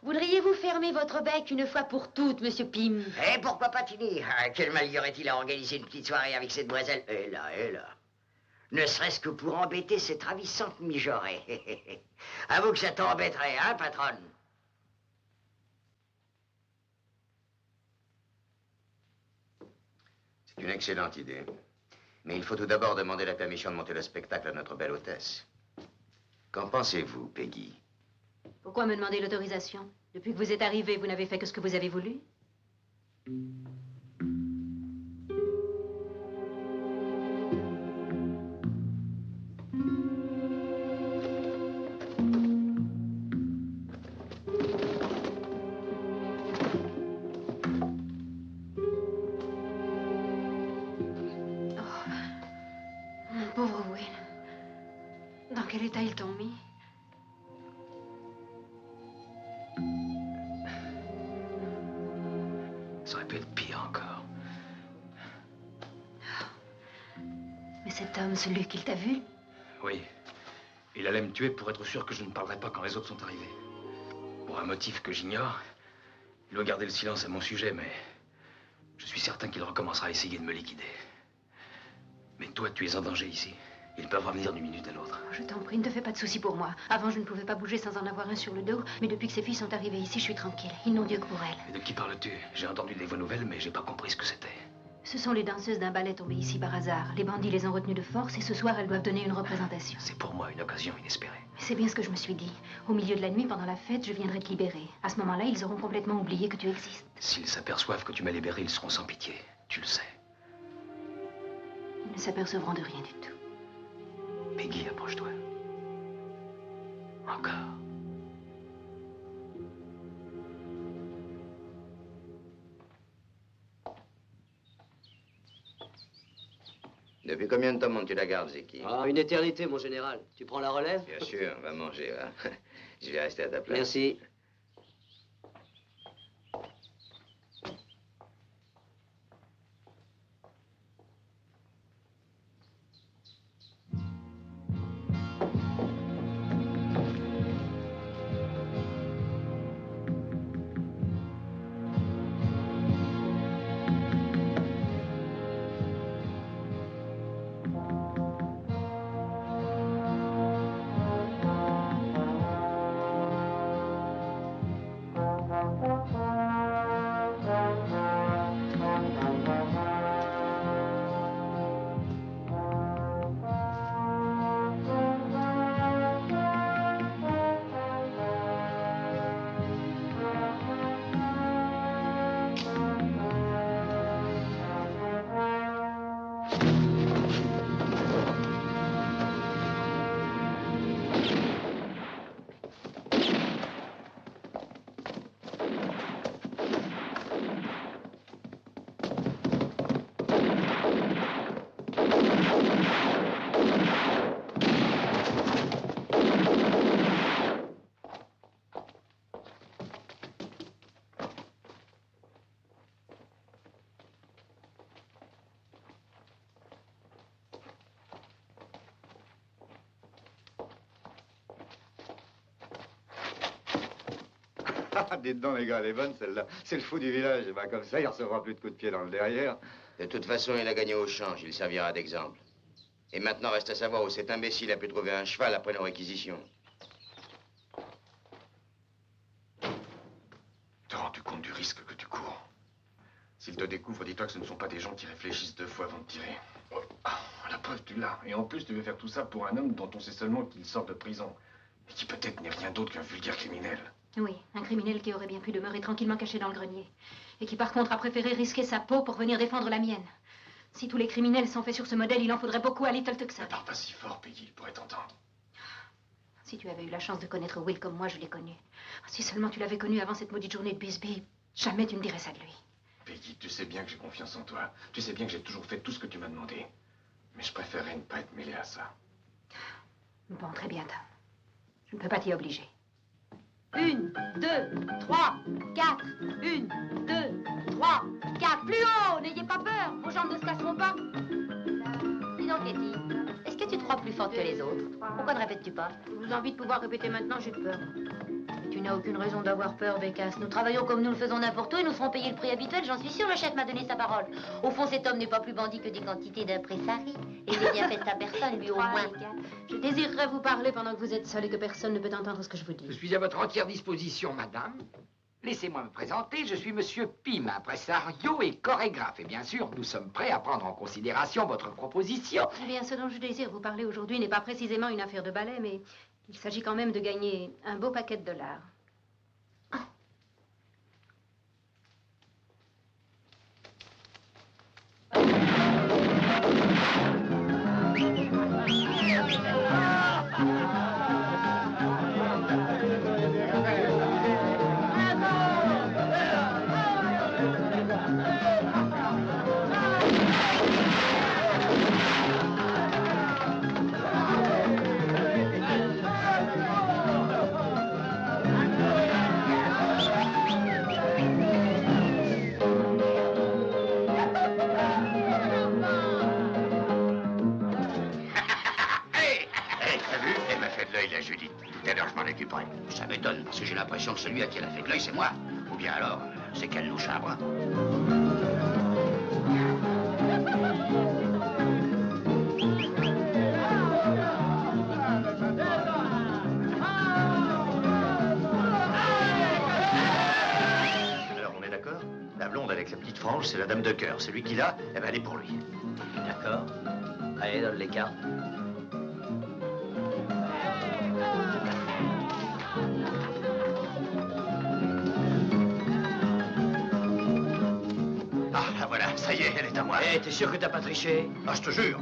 Voudriez-vous fermer votre bec une fois pour toutes, monsieur Pym? Eh, pourquoi pas, Tini? Quel mal y aurait-il à organiser une petite soirée avec cette demoiselle? Et là. Ne serait-ce que pour embêter cette ravissante mijaurée. Avoue que ça t'embêterait, hein, patronne? C'est une excellente idée. Mais il faut tout d'abord demander la permission de monter le spectacle à notre belle hôtesse. Qu'en pensez-vous, Peggy? Pourquoi me demander l'autorisation? Depuis que vous êtes arrivé, vous n'avez fait que ce que vous avez voulu? Pauvre Will. Dans quel état ils t'ont mis? Ça aurait pu être pire encore. Mais cet homme, celui qu'il t'a vu? Oui. Il allait me tuer pour être sûr que je ne parlerai pas quand les autres sont arrivés. Pour un motif que j'ignore, il doit garder le silence à mon sujet, mais je suis certain qu'il recommencera à essayer de me liquider. Mais toi, tu es en danger ici. Ils peuvent revenir d'une minute à l'autre. Je t'en prie, ne te fais pas de soucis pour moi. Avant, je ne pouvais pas bouger sans en avoir un sur le dos, mais depuis que ces filles sont arrivées ici, je suis tranquille. Ils n'ont Dieu que pour elles. Et de qui parles-tu? J'ai entendu des voix nouvelles, mais j'ai pas compris ce que c'était. Ce sont les danseuses d'un ballet tombées ici par hasard. Les bandits les ont retenues de force et ce soir, elles doivent donner une représentation. C'est pour moi une occasion inespérée. C'est bien ce que je me suis dit. Au milieu de la nuit, pendant la fête, je viendrai te libérer. À ce moment-là, ils auront complètement oublié que tu existes. S'ils s'aperçoivent que tu m'as libéré, ils seront sans pitié. Tu le sais. Ils ne s'apercevront de rien du tout. Peggy, approche-toi. Encore. Depuis combien de temps montes-tu la garde, Zeki? Ah, une éternité, mon général. Tu prends la relève? Bien sûr, on va manger, va. Je vais rester à ta place. Merci. Dites donc, les gars, elle est bonne, celle-là. C'est le fou du village. Et ben, comme ça, il recevra plus de coups de pied dans le derrière. De toute façon, il a gagné au change. Il servira d'exemple. Et maintenant, reste à savoir où cet imbécile a pu trouver un cheval après nos réquisitions. rendu compte du risque que tu cours. S'ils te découvrent, dis-toi que ce ne sont pas des gens qui réfléchissent 2 fois avant de tirer. Ah, la preuve, tu l'as. Et en plus, tu veux faire tout ça pour un homme dont on sait seulement qu'il sort de prison. Et qui peut-être n'est rien d'autre qu'un vulgaire criminel. Oui, un criminel qui aurait bien pu demeurer tranquillement caché dans le grenier. Et qui, par contre, a préféré risquer sa peau pour venir défendre la mienne. Si tous les criminels sont faits sur ce modèle, il en faudrait beaucoup à Little Tucson. Ne parle pas si fort, Peggy, il pourrait t'entendre. Si tu avais eu la chance de connaître Will comme moi, je l'ai connu. Si seulement tu l'avais connu avant cette maudite journée de Bisbee, jamais tu ne dirais ça de lui. Peggy, tu sais bien que j'ai confiance en toi. Tu sais bien que j'ai toujours fait tout ce que tu m'as demandé. Mais je préférerais ne pas être mêlé à ça. Bon, très bien, Tom. Je ne peux pas t'y obliger. 1, 2, 3, 4. 1, 2, 3, 4. Plus haut, n'ayez pas peur. Vos jambes ne se casseront pas. Dis donc, Letty, est-ce que tu te crois plus forte que les autres? Pourquoi ne répètes-tu pas? Je vous envie de pouvoir répéter maintenant, j'ai peur. Tu n'as aucune raison d'avoir peur, Bécasse. Nous travaillons comme nous le faisons n'importe où et nous serons payés le prix habituel, j'en suis sûre, le chef m'a donné sa parole. Au fond, cet homme n'est pas plus bandit que des quantités d'impresaris. Et il est bien fait de sa personne, lui, au moins. Je désirerais vous parler pendant que vous êtes seul et que personne ne peut entendre ce que je vous dis. Je suis à votre entière disposition, madame. Laissez-moi me présenter, je suis monsieur Pym, impresario et chorégraphe. Et bien sûr, nous sommes prêts à prendre en considération votre proposition. Eh bien, ce dont je désire vous parler aujourd'hui n'est pas précisément une affaire de ballet, mais il s'agit quand même de gagner un beau paquet de dollars. Ça m'étonne, parce que j'ai l'impression que celui à qui elle a fait de l'œil, c'est moi. Ou bien alors, c'est qu'elle louche un bras. Alors, on est d'accord? La blonde avec la petite frange, c'est la dame de cœur. Celui qui l'a, eh ben, elle est pour lui. D'accord. Allez, donne les cartes. Ah, la voilà, ça y est, elle est à moi. Eh, t'es sûr que t'as pas triché? Ah, je te jure.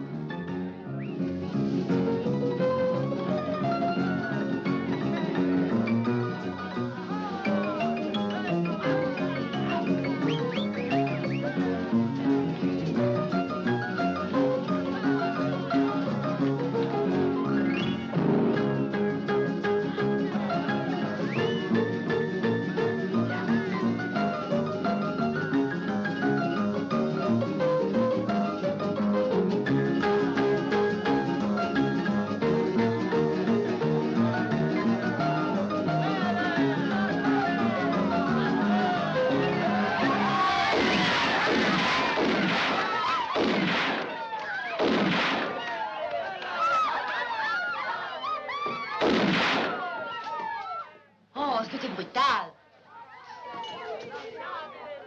Oh, est-ce que c'est brutal?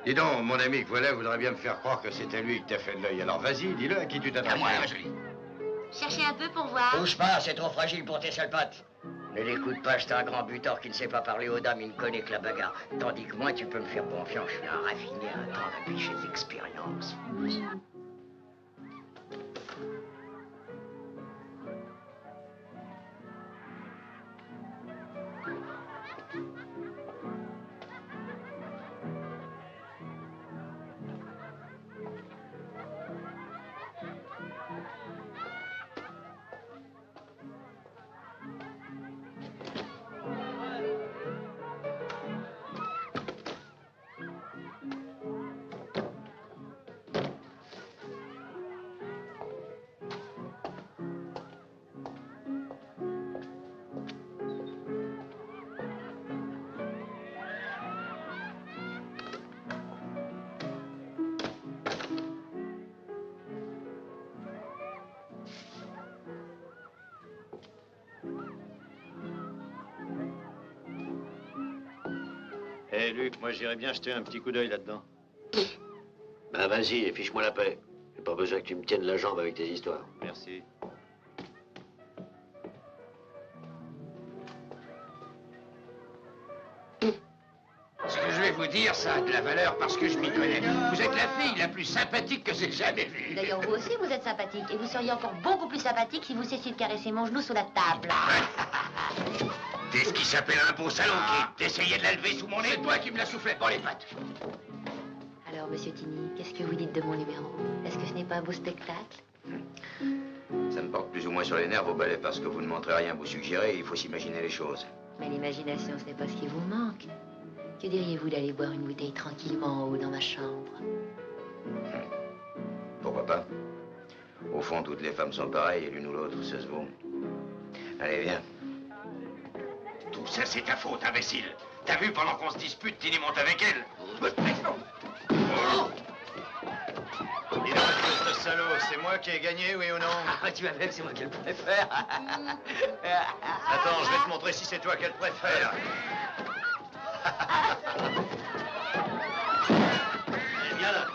Dis donc, mon ami que voilà voudrait bien me faire croire que c'était lui qui t'a fait de l'œil. Alors vas-y, dis-le à qui tu t'attaches. À moi, Julie. Cherchez un peu pour voir. Bouge pas, c'est trop fragile pour tes seules pattes. Ne l'écoute pas, c'est un grand buteur qui ne sait pas parler aux dames, il ne connaît que la bagarre. Tandis que moi, tu peux me faire confiance, je suis un raffiné, un temps à picher d'expérience. Hé, Luc, moi j'irais bien jeter un petit coup d'œil là-dedans. Ben vas-y, et fiche-moi la paix. J'ai pas besoin que tu me tiennes la jambe avec tes histoires. Merci. Ce que je vais vous dire, ça a de la valeur parce que je m'y connais. Vous êtes la fille la plus sympathique que j'ai jamais vue. D'ailleurs, vous aussi, vous êtes sympathique. Et vous seriez encore beaucoup plus sympathique si vous cessiez de caresser mon genou sous la table. T'es ce qui s'appelle un beau salon, Kid. T'essayais de la lever sous mon nez. C'est toi qui me la soufflais pour les pattes. Alors, monsieur Tini, qu'est-ce que vous dites de mon numéro? Est-ce que ce n'est pas un beau spectacle? Ça me porte plus ou moins sur les nerfs au ballet parce que vous ne montrez rien, vous suggérez, il faut s'imaginer les choses. Mais l'imagination, ce n'est pas ce qui vous manque. Que diriez-vous d'aller boire une bouteille tranquillement en haut dans ma chambre? Pourquoi pas? Au fond, toutes les femmes sont pareilles et l'une ou l'autre, ça se vaut. Allez, viens. Tout ça, c'est ta faute, imbécile. T'as vu, pendant qu'on se dispute, Tini monte avec elle. Dis donc, espèce de salaud, c'est moi qui ai gagné, oui ou non? Ah, tu vas ver que c'est moi qui le préfère. Attends, je vais te montrer si c'est toi qu'elle préfère. Eh bien là.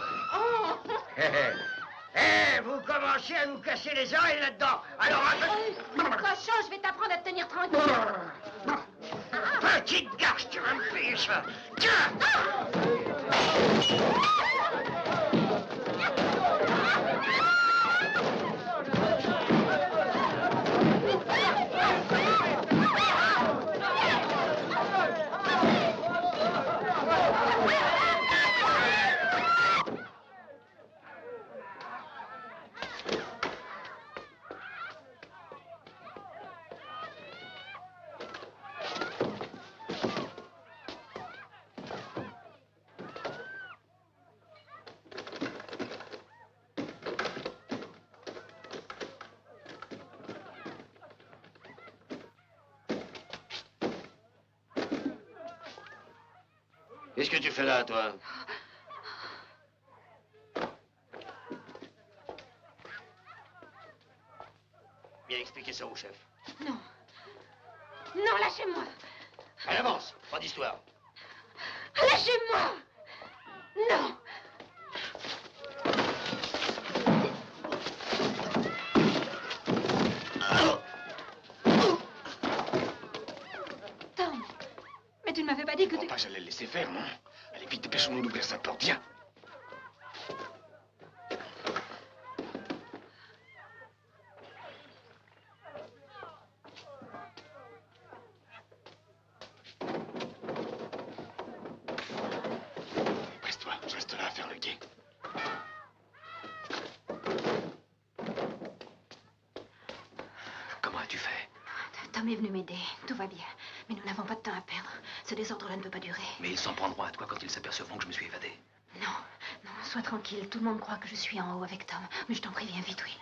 Vous commencez à nous casser les oreilles là-dedans. Alors, Cochon, je vais t'apprendre à te tenir tranquille. petite garce, tu vas me payer ça. Tiens! Qu'est-ce que tu fais là, toi? Viens expliquer ça au chef. Non. Non, lâchez-moi. Allez, avance, pas d'histoire. Lâchez-moi. Non. Tom, mais tu ne m'avais pas dit que tu... Pas, j'allais le laisser faire, non? Allez, vite, dépêchons-nous d'ouvrir sa porte, viens. Presse-toi, je reste là à faire le guet. Comment as-tu fait? Tom est venu m'aider. Tout va bien. Mais nous n'avons pas de temps à perdre. Ce désordre-là ne peut pas durer. Mais ils s'en prendront à toi quand ils s'apercevront que je me suis évadé. Non, non, sois tranquille. Tout le monde croit que je suis en haut avec Tom. Mais je t'en prie, viens vite, Will.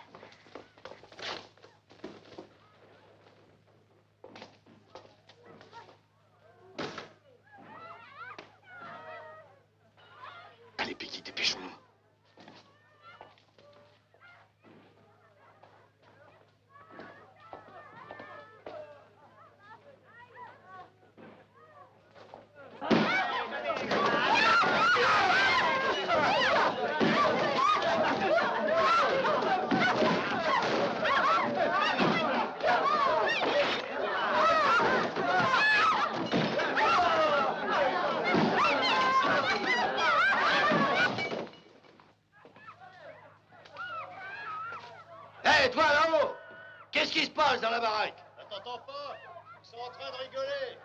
Allez, Peggy, dépêchons-nous. Hé, toi là-haut! Qu'est-ce qui se passe dans la baraque? T'entends pas? Ils sont en train de rigoler.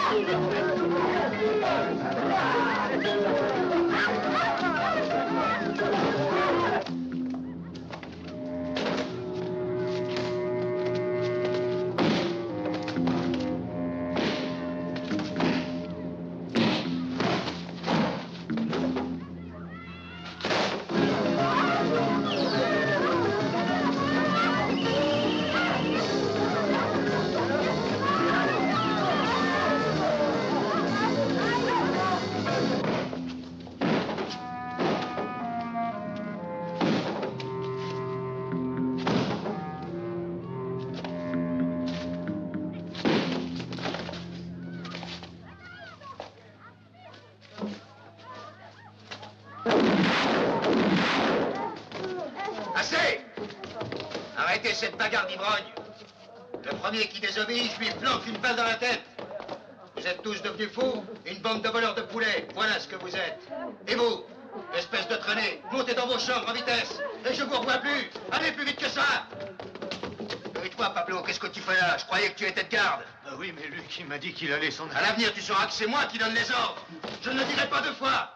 Thank you. cette bagarre d'ivrogne. Le premier qui désobéit, je lui plante une balle dans la tête. Vous êtes tous devenus fous, une bande de voleurs de poulets. Voilà ce que vous êtes. Et vous, espèce de traînée, montez dans vos chambres en vitesse. Et je vous revois plus. Allez plus vite que ça. Et toi, Pablo, qu'est-ce que tu fais là? Je croyais que tu étais de garde. Oui, mais Luc, il m'a dit qu'il allait s'en aller. À l'avenir, tu sauras que c'est moi qui donne les ordres. Je ne le dirai pas deux fois.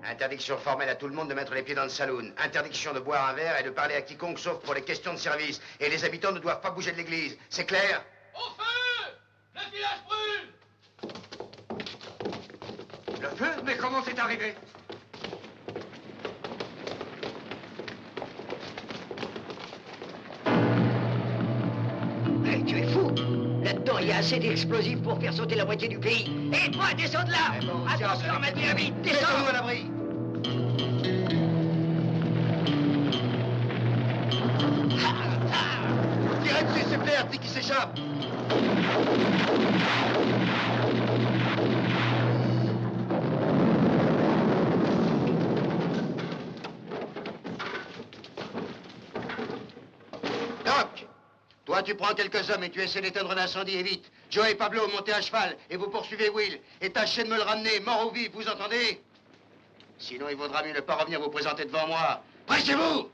Interdiction formelle à tout le monde de mettre les pieds dans le saloon. Interdiction de boire un verre et de parler à quiconque sauf pour les questions de service. Et les habitants ne doivent pas bouger de l'église. C'est clair? Au feu! Le village brûle! Le feu? Mais comment c'est arrivé? Hey, tu es fou! Là-dedans, il y a assez d'explosifs pour faire sauter la moitié du pays. Et toi, descends de là! Attention à ma dynamite! Descends! À l'abri. Tirez dessus, c'est clair, dis qui s'échappe. Doc, toi tu prends quelques hommes et tu essaies d'éteindre l'incendie et vite. Joe et Pablo, montez à cheval et vous poursuivez Will. Et tâchez de me le ramener, mort ou vif, vous entendez? Sinon, il vaudra mieux ne pas revenir vous présenter devant moi. Pressez-vous!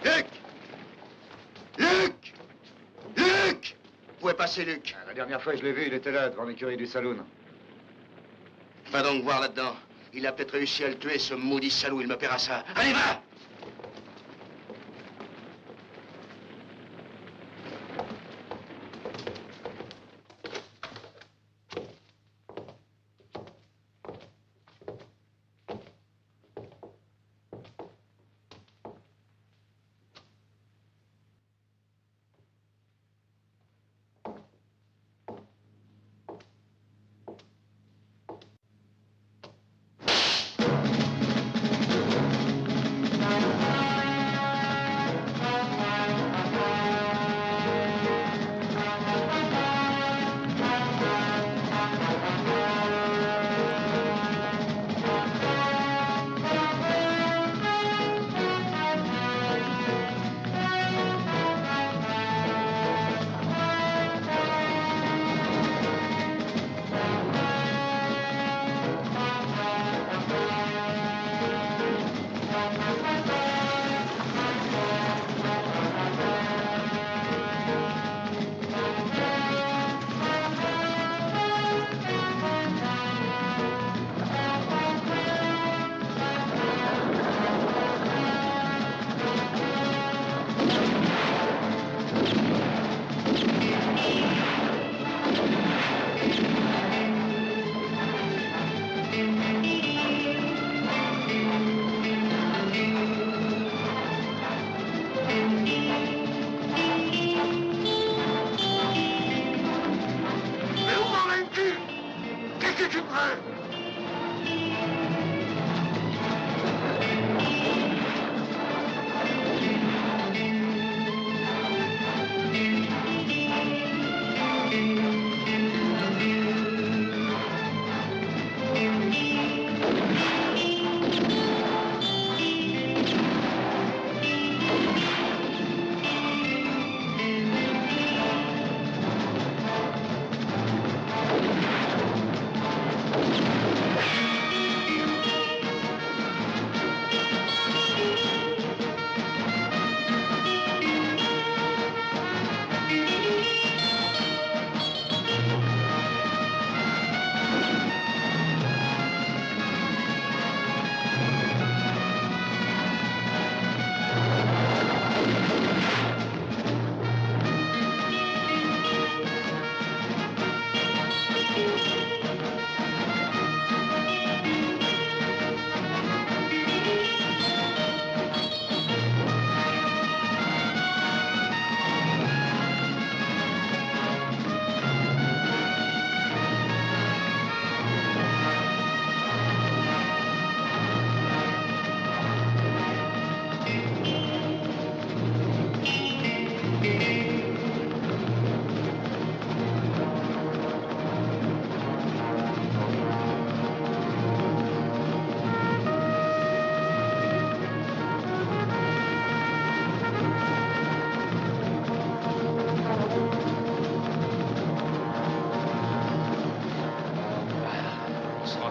Luc! Luc! Luc! Vous pouvez passer, Luc. La dernière fois que je l'ai vu, il était là, devant l'écurie du saloon. Va donc voir là-dedans. Il a peut-être réussi à le tuer, ce maudit salaud, il me paiera ça. Allez, va!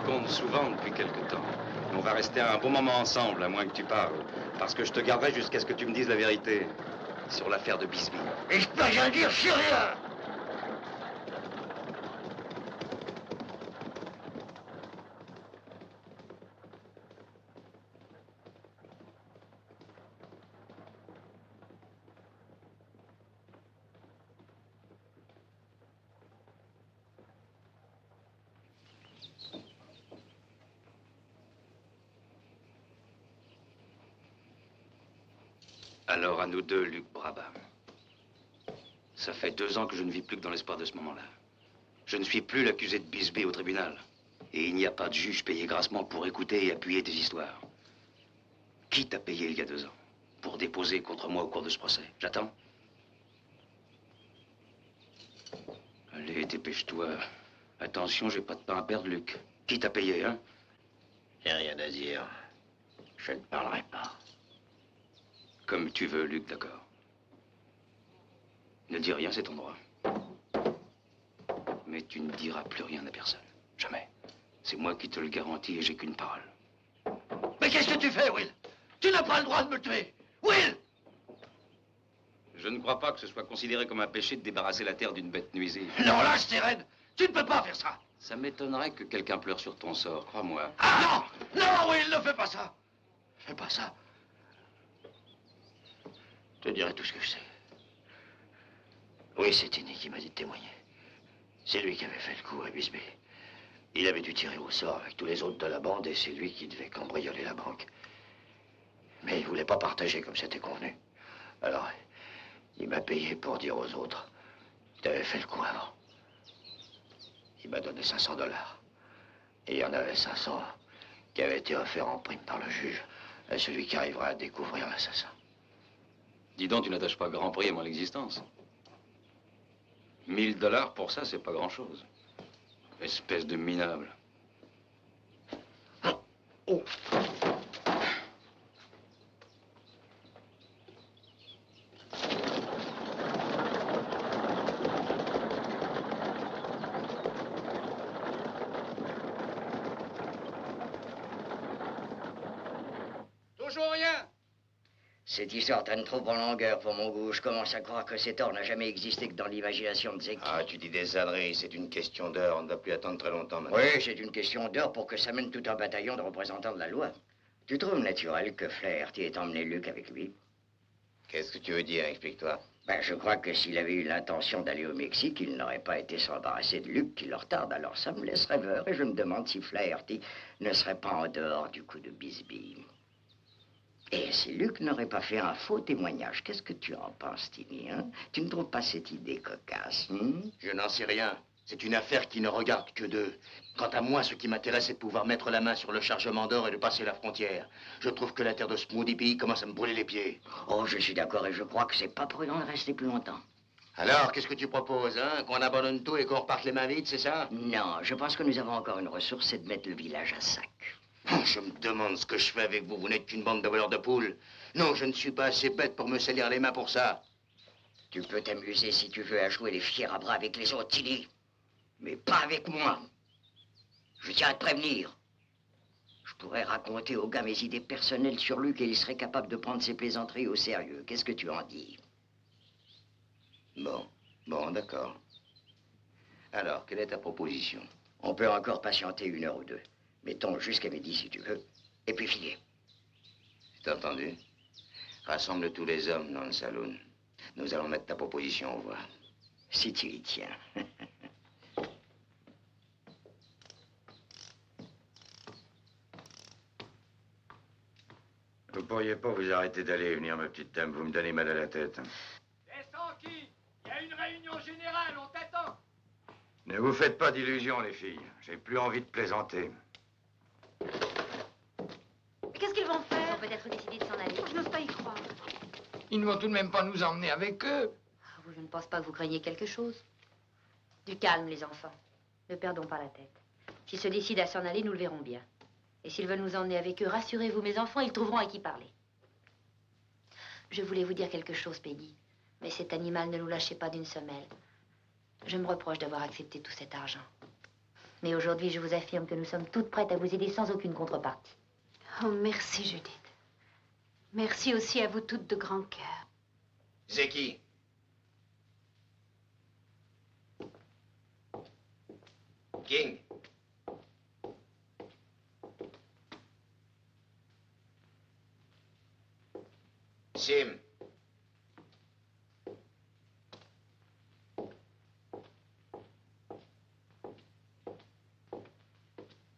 rencontre souvent depuis quelque temps. On va rester un bon moment ensemble, à moins que tu parles. Parce que je te garderai jusqu'à ce que tu me dises la vérité sur l'affaire de Bisbee. Et je peux rien dire sur rien. Alors à nous deux, Luc Brabham. Ça fait 2 ans que je ne vis plus que dans l'espoir de ce moment-là. Je ne suis plus l'accusé de Bisbee au tribunal. Et il n'y a pas de juge payé grassement pour écouter et appuyer tes histoires. Qui t'a payé il y a 2 ans pour déposer contre moi au cours de ce procès? J'attends. Allez, dépêche-toi. Attention, j'ai pas de temps à perdre, Luc. Qui t'a payé, hein? J'ai rien à dire. Je ne parlerai pas. Comme tu veux, Luc, d'accord. Ne dis rien, c'est ton droit. Mais tu ne diras plus rien à personne. Jamais. C'est moi qui te le garantis et j'ai qu'une parole. Mais qu'est-ce que tu fais, Will? Tu n'as pas le droit de me tuer. Will! Je ne crois pas que ce soit considéré comme un péché de débarrasser la terre d'une bête nuisible. Non, lâche tes rênes. Tu ne peux pas faire ça. Ça m'étonnerait que quelqu'un pleure sur ton sort, crois-moi. Ah non! Non, Will, ne fais pas ça. Fais pas ça. Je te dirai tout ce que je sais. Oui, c'est Tini qui m'a dit de témoigner. C'est lui qui avait fait le coup à Bisbee. Il avait dû tirer au sort avec tous les autres de la bande et c'est lui qui devait cambrioler la banque. Mais il voulait pas partager comme c'était convenu. Alors, il m'a payé pour dire aux autres qu'il avait fait le coup avant. Il m'a donné $500. Et il y en avait 500 qui avaient été offerts en prime par le juge à celui qui arrivera à découvrir l'assassin. Dis donc, tu n'attaches pas grand prix à mon existence. $1000 pour ça, c'est pas grand-chose. Espèce de minable. Oh. Toujours rien. Cette histoire traîne trop en longueur pour mon goût. Je commence à croire que cet or n'a jamais existé que dans l'imagination de Zeki. Ah, tu dis des âneries, c'est une question d'heure. On ne va plus attendre très longtemps maintenant. Oui, c'est une question d'heure pour que ça mène tout un bataillon de représentants de la loi. Tu trouves naturel que Flaherty ait emmené Luc avec lui? Qu'est-ce que tu veux dire? Explique-toi. Ben, je crois que s'il avait eu l'intention d'aller au Mexique, il n'aurait pas été s'embarrasser de Luc qui le retarde. Alors ça me laisse rêveur et je me demande si Flaherty ne serait pas en dehors du coup de Bisbee. Et si Luc n'aurait pas fait un faux témoignage, qu'est-ce que tu en penses, Timmy, hein? Tu ne trouves pas cette idée cocasse, hein? Je n'en sais rien. C'est une affaire qui ne regarde que d'eux. Quant à moi, ce qui m'intéresse, c'est de pouvoir mettre la main sur le chargement d'or et de passer la frontière. Je trouve que la terre de Smoothie Pays commence à me brûler les pieds. Oh, je suis d'accord et je crois que c'est pas prudent de rester plus longtemps. Alors, qu'est-ce que tu proposes, hein? Qu'on abandonne tout et qu'on reparte les mains vides, c'est ça? Non, je pense que nous avons encore une ressource, c'est de mettre le village à sac. Je me demande ce que je fais avec vous. Vous n'êtes qu'une bande de voleurs de poules. Non, je ne suis pas assez bête pour me salir les mains pour ça. Tu peux t'amuser si tu veux à jouer les fiers à bras avec les autres, Tilly. Mais pas avec moi. Je tiens à te prévenir. Je pourrais raconter au gars mes idées personnelles sur Luc et il serait capable de prendre ses plaisanteries au sérieux. Qu'est-ce que tu en dis? Bon, d'accord. Alors, quelle est ta proposition? On peut encore patienter 1 heure ou 2. Mettons jusqu'à midi si tu veux. Et puis filer. T'as entendu? Rassemble tous les hommes dans le saloon. Nous allons mettre ta proposition au voix. Si tu y tiens. Vous pourriez pas vous arrêter d'aller et venir, ma petite dame. Vous me donnez mal à la tête. Descends qui? Il y a une réunion générale, on t'attend. Ne vous faites pas d'illusions, les filles. J'ai plus envie de plaisanter. Qu'est-ce qu'ils vont faire? Ils ont peut-être décidé de s'en aller. Je n'ose pas y croire. Ils ne vont tout de même pas nous emmener avec eux. Ah, je ne pense pas que vous craignez quelque chose. Du calme, les enfants. Ne perdons pas la tête. S'ils se décident à s'en aller, nous le verrons bien. Et s'ils veulent nous emmener avec eux, rassurez-vous, mes enfants, ils trouveront à qui parler. Je voulais vous dire quelque chose, Peggy. Mais cet animal, ne nous lâchez pas d'une semelle. Je me reproche d'avoir accepté tout cet argent. Mais aujourd'hui, je vous affirme que nous sommes toutes prêtes à vous aider sans aucune contrepartie. Oh, merci, Judith. Merci aussi à vous toutes de grand cœur. Zeki. King. Sim.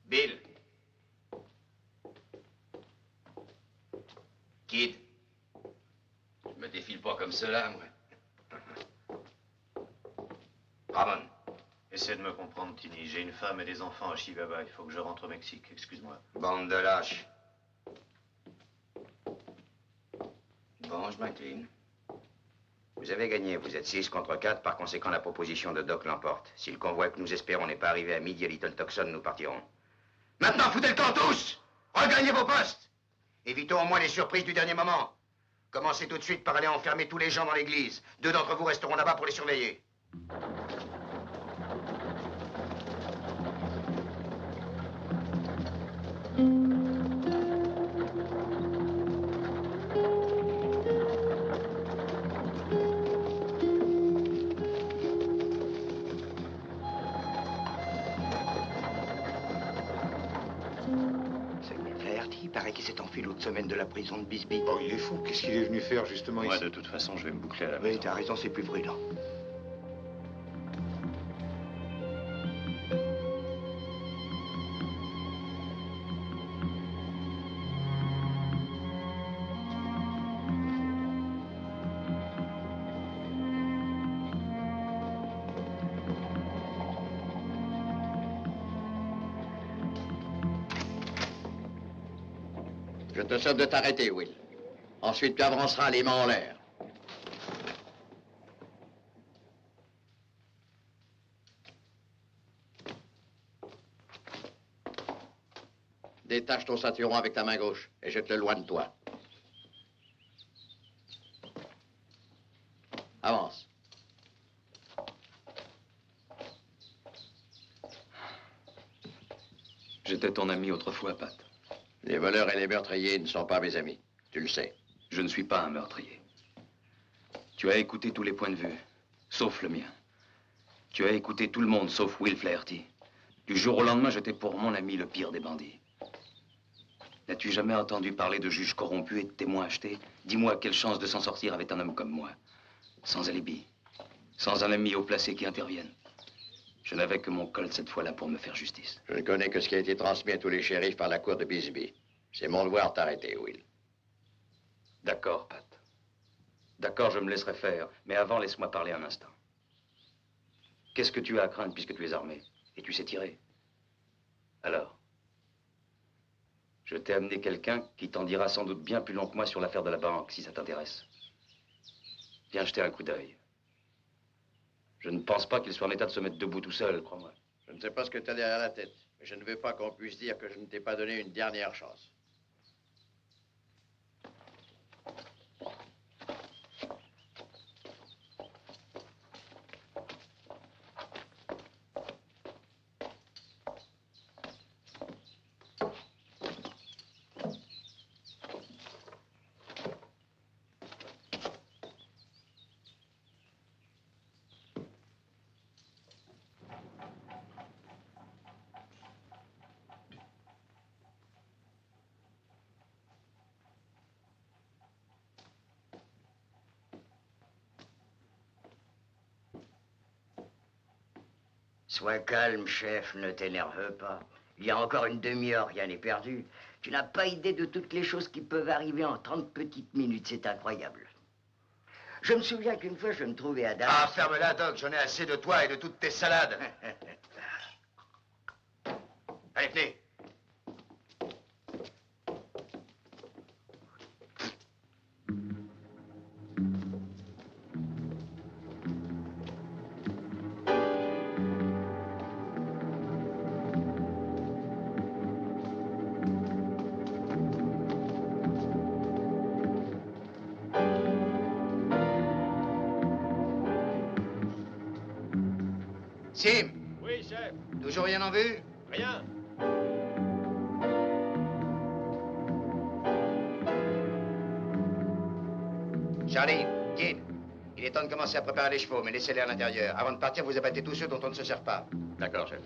Bill. Kid. Je me défile pas comme cela, moi. Ramon. Essaie de me comprendre, Tini. J'ai une femme et des enfants à Chibaba. Il faut que je rentre au Mexique. Excuse-moi. Bande de lâches. Bon, je m'incline. Vous avez gagné. Vous êtes 6 contre 4. Par conséquent, la proposition de Doc l'emporte. Si le convoi que nous espérons n'est pas arrivé à midi à Little Tucson, nous partirons. Maintenant, foutez le camp tous! Regagnez vos postes! Évitons au moins les surprises du dernier moment. Commencez tout de suite par aller enfermer tous les gens dans l'église. 2 d'entre vous resteront là-bas pour les surveiller. Il paraît qu'il s'est enfui l'autre semaine de la prison de Bisbee. Oh, il est fou. Qu'est-ce qu'il est venu faire justement Moi, ici? de toute façon, je vais me boucler à la maison. Oui, t'as raison, c'est plus prudent. Je te souhaite de t'arrêter, Will. Ensuite, tu avanceras les mains en l'air. Détache ton ceinturon avec ta main gauche et jette-le loin de toi. Avance. J'étais ton ami autrefois, Pat. Les voleurs et les meurtriers ne sont pas mes amis. Tu le sais. Je ne suis pas un meurtrier. Tu as écouté tous les points de vue, sauf le mien. Tu as écouté tout le monde, sauf Will Flaherty. Du jour au lendemain, j'étais pour mon ami le pire des bandits. N'as-tu jamais entendu parler de juges corrompus et de témoins achetés? Dis-moi quelle chance de s'en sortir avec un homme comme moi. Sans alibi, sans un ami haut placé qui intervienne. Je n'avais que mon Colt cette fois-là pour me faire justice. Je ne connais que ce qui a été transmis à tous les shérifs par la cour de Bisbee. C'est mon devoir de t'arrêter, Will. D'accord, Pat. D'accord, je me laisserai faire. Mais avant, laisse-moi parler un instant. Qu'est-ce que tu as à craindre puisque tu es armé? Et tu sais tirer? Alors? Je t'ai amené quelqu'un qui t'en dira sans doute bien plus long que moi sur l'affaire de la banque, si ça t'intéresse. Viens jeter un coup d'œil. Je ne pense pas qu'il soit en état de se mettre debout tout seul, crois-moi. Je ne sais pas ce que tu as derrière la tête, mais je ne veux pas qu'on puisse dire que je ne t'ai pas donné une dernière chance. Sois calme, chef, ne t'énerve pas. Il y a encore une demi-heure, rien n'est perdu. Tu n'as pas idée de toutes les choses qui peuvent arriver en 30 petites minutes, c'est incroyable. Je me souviens qu'une fois, je me trouvais à Dallas. Ah, ferme-la, Doc, j'en ai assez de toi et de toutes tes salades. Allez, venez. Sim. Oui, chef. Toujours rien en vue? Rien. Charlie, Kid, il est temps de commencer à préparer les chevaux, mais laissez-les à l'intérieur. Avant de partir, vous abattez tous ceux dont on ne se sert pas. D'accord, chef.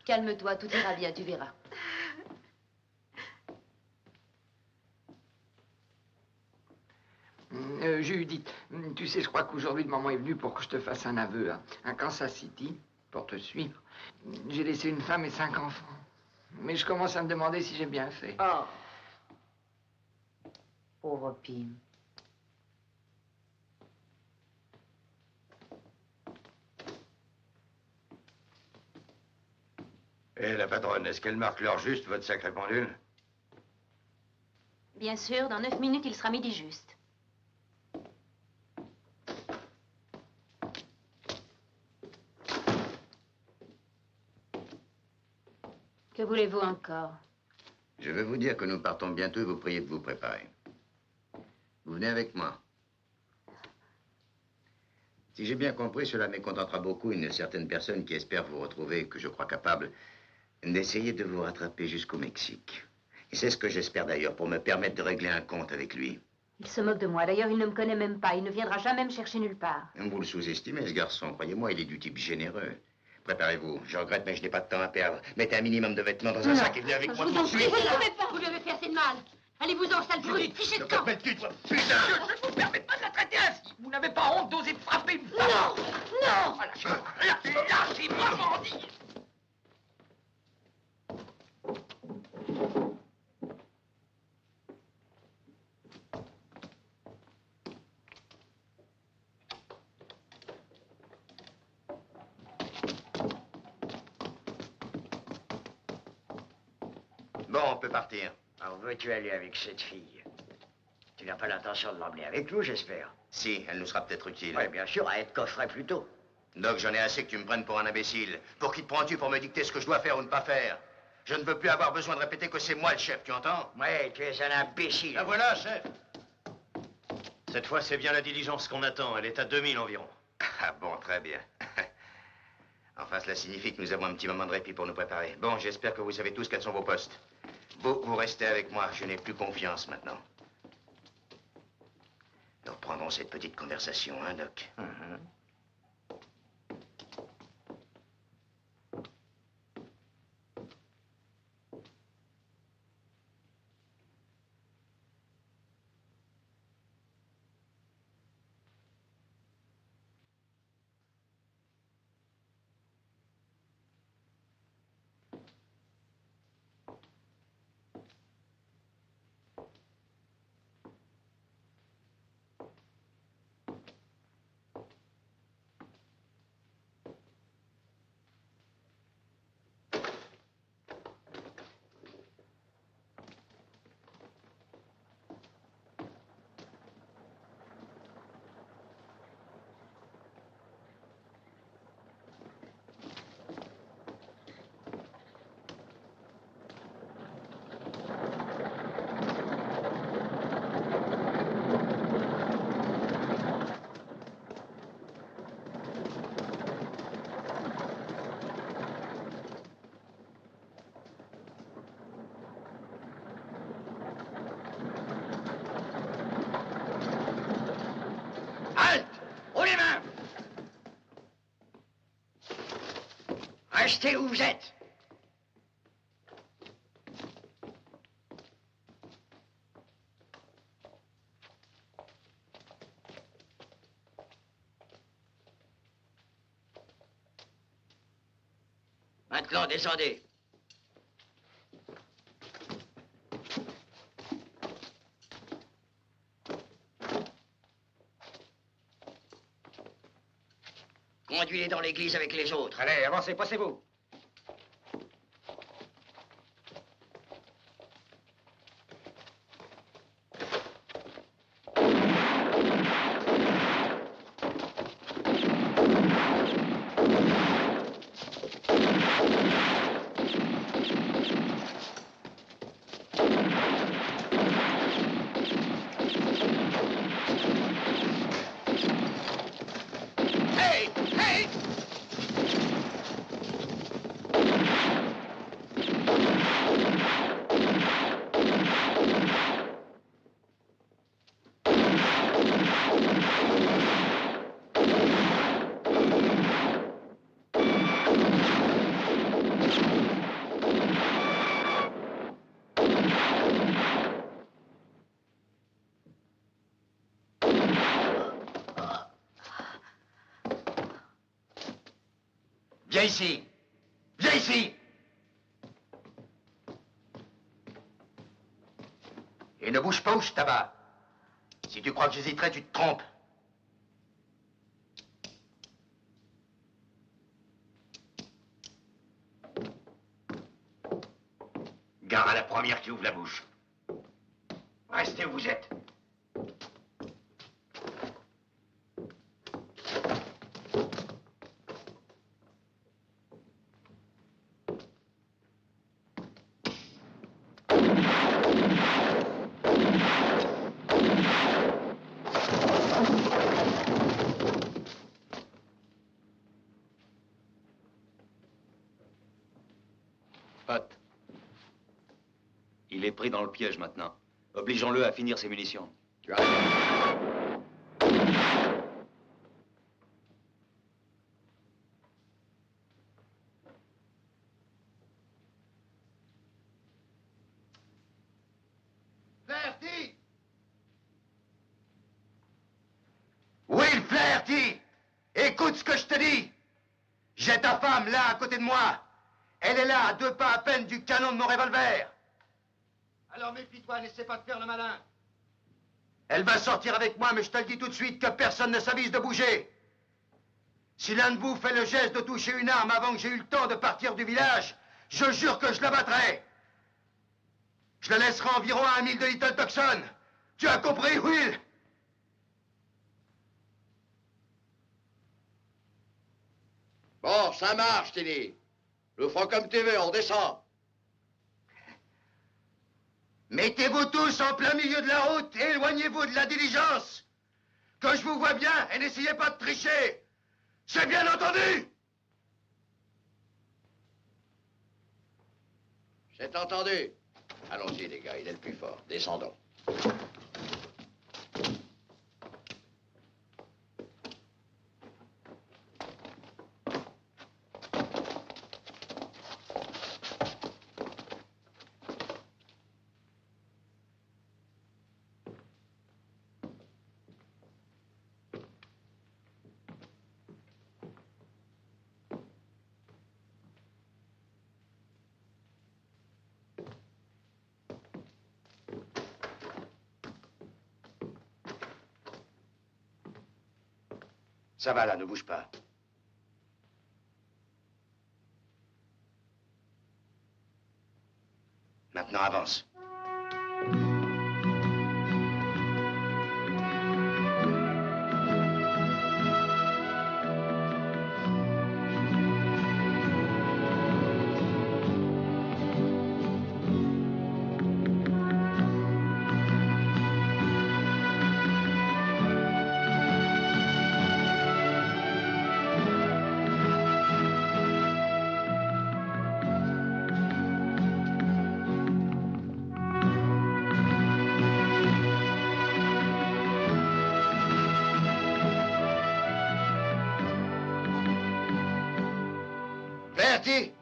Calme-toi, tout ira bien, tu verras. Judith, tu sais, je crois qu'aujourd'hui, le moment est venu pour que je te fasse un aveu à Kansas City, pour te suivre. J'ai laissé une femme et 5 enfants. Mais je commence à me demander si j'ai bien fait. Oh. Pauvre Pim. Et la patronne, est-ce qu'elle marque l'heure juste, votre sacré pendule? Bien sûr, dans 9 minutes, il sera midi juste. Que voulez-vous encore? Je veux vous dire que nous partons bientôt et vous priez de vous préparer. Vous venez avec moi. Si j'ai bien compris, cela mécontentera beaucoup une certaine personne qui espère vous retrouver et que je crois capable d'essayer de vous rattraper jusqu'au Mexique. Et c'est ce que j'espère d'ailleurs pour me permettre de régler un compte avec lui. Il se moque de moi. D'ailleurs, il ne me connaît même pas. Il ne viendra jamais me chercher nulle part. Vous le sous-estimez, ce garçon. Croyez-moi, il est du type généreux. Préparez-vous. Je regrette, mais je n'ai pas de temps à perdre. Mettez un minimum de vêtements dans un sac et venez avec moi tout de suite. Vous ne pouvez pas. Vous lui avez fait assez de mal. Allez-vous-en, sale brute. Fichez de camp. Putain! Je ne vous permets pas de la traiter ainsi. Vous n'avez pas honte d'oser frapper une femme. Non. Non. Lâchez-moi, bandit. Bon, on peut partir. Alors, veux-tu aller avec cette fille? Tu n'as pas l'intention de l'emmener avec nous, j'espère. Si, elle nous sera peut-être utile. Oui, bien sûr, à être coffret plutôt. Doc, j'en ai assez que tu me prennes pour un imbécile. Pour qui te prends-tu pour me dicter ce que je dois faire ou ne pas faire? Je ne veux plus avoir besoin de répéter que c'est moi le chef, tu entends? Oui, tu es un imbécile. La voilà, chef. Cette fois, c'est bien la diligence qu'on attend. Elle est à 2000 environ. Ah bon, très bien. Enfin, cela signifie que nous avons un petit moment de répit pour nous préparer. Bon, j'espère que vous savez tous quels sont vos postes. Vous restez avec moi. Je n'ai plus confiance maintenant. Nous reprendrons cette petite conversation, hein, Doc? Restez où vous êtes. Maintenant, descendez. Conduis-les dans l'église avec les autres. Allez, avancez, passez-vous. Hey! Hey! Viens ici. Viens ici. Et ne bouge pas ou je t'abats. Si tu crois que j'hésiterai, tu te trompes. Gare à la première qui ouvre la bouche. Restez où vous êtes. Pat. Il est pris dans le piège maintenant. Obligeons-le à finir ses munitions. Tu as raison. Flaherty! Will Flaherty! Écoute ce que je te dis! J'ai ta femme là à côté de moi. Elle est là, à 2 pas à peine du canon de mon revolver. Alors méfie-toi, n'essaie pas de faire le malin. Elle va sortir avec moi, mais je te le dis tout de suite que personne ne s'avise de bouger. Si l'un de vous fait le geste de toucher une arme avant que j'ai eu le temps de partir du village, je jure que je l'abattrai. Je la laisserai environ à 1 mille de Little Tucson. Tu as compris, Will? Bon, ça marche, Tilly. Le ferai comme tu veux, on descend. Mettez-vous tous en plein milieu de la route et éloignez-vous de la diligence. Que je vous vois bien et n'essayez pas de tricher. C'est bien entendu? C'est entendu. Allons-y, les gars, il est le plus fort. Descendons. Ça va là, ne bouge pas. Maintenant, avance. Flaherty,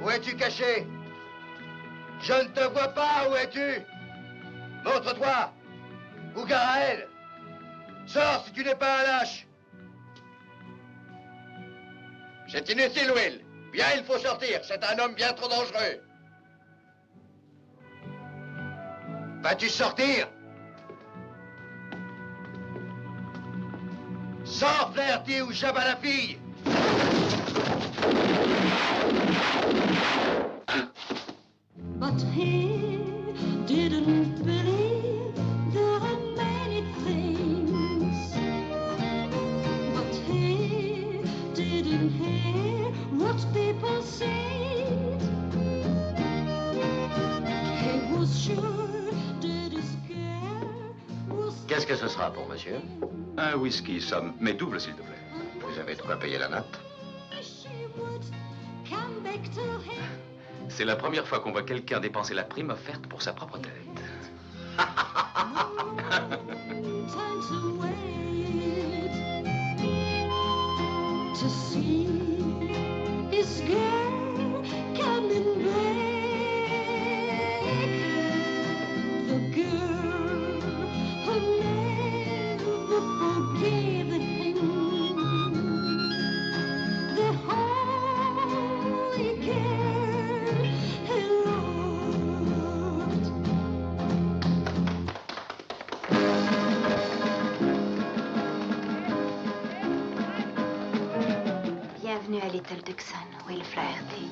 où es-tu caché? Je ne te vois pas, où es-tu? Montre-toi, ou gare à elle. Sors si tu n'es pas un lâche. C'est inutile, Will. Bien, il faut sortir. C'est un homme bien trop dangereux. Vas-tu sortir? Sors, Flaherty, ou j'abats la fille. But he didn't believe there are many things. But he didn't hear what people said. He was sure that his care was... Qu'est-ce que ce sera pour monsieur? Un whisky, somme, mais double, s'il te plaît. Vous avez de quoi payer la note? She would come back to him. C'est la première fois qu'on voit quelqu'un dépenser la prime offerte pour sa propre tête. Time to wait to see his girl coming back. The girl who never forgave him. The holy girl he loved. Bienvenue à Little Dixon, Will Flaherty.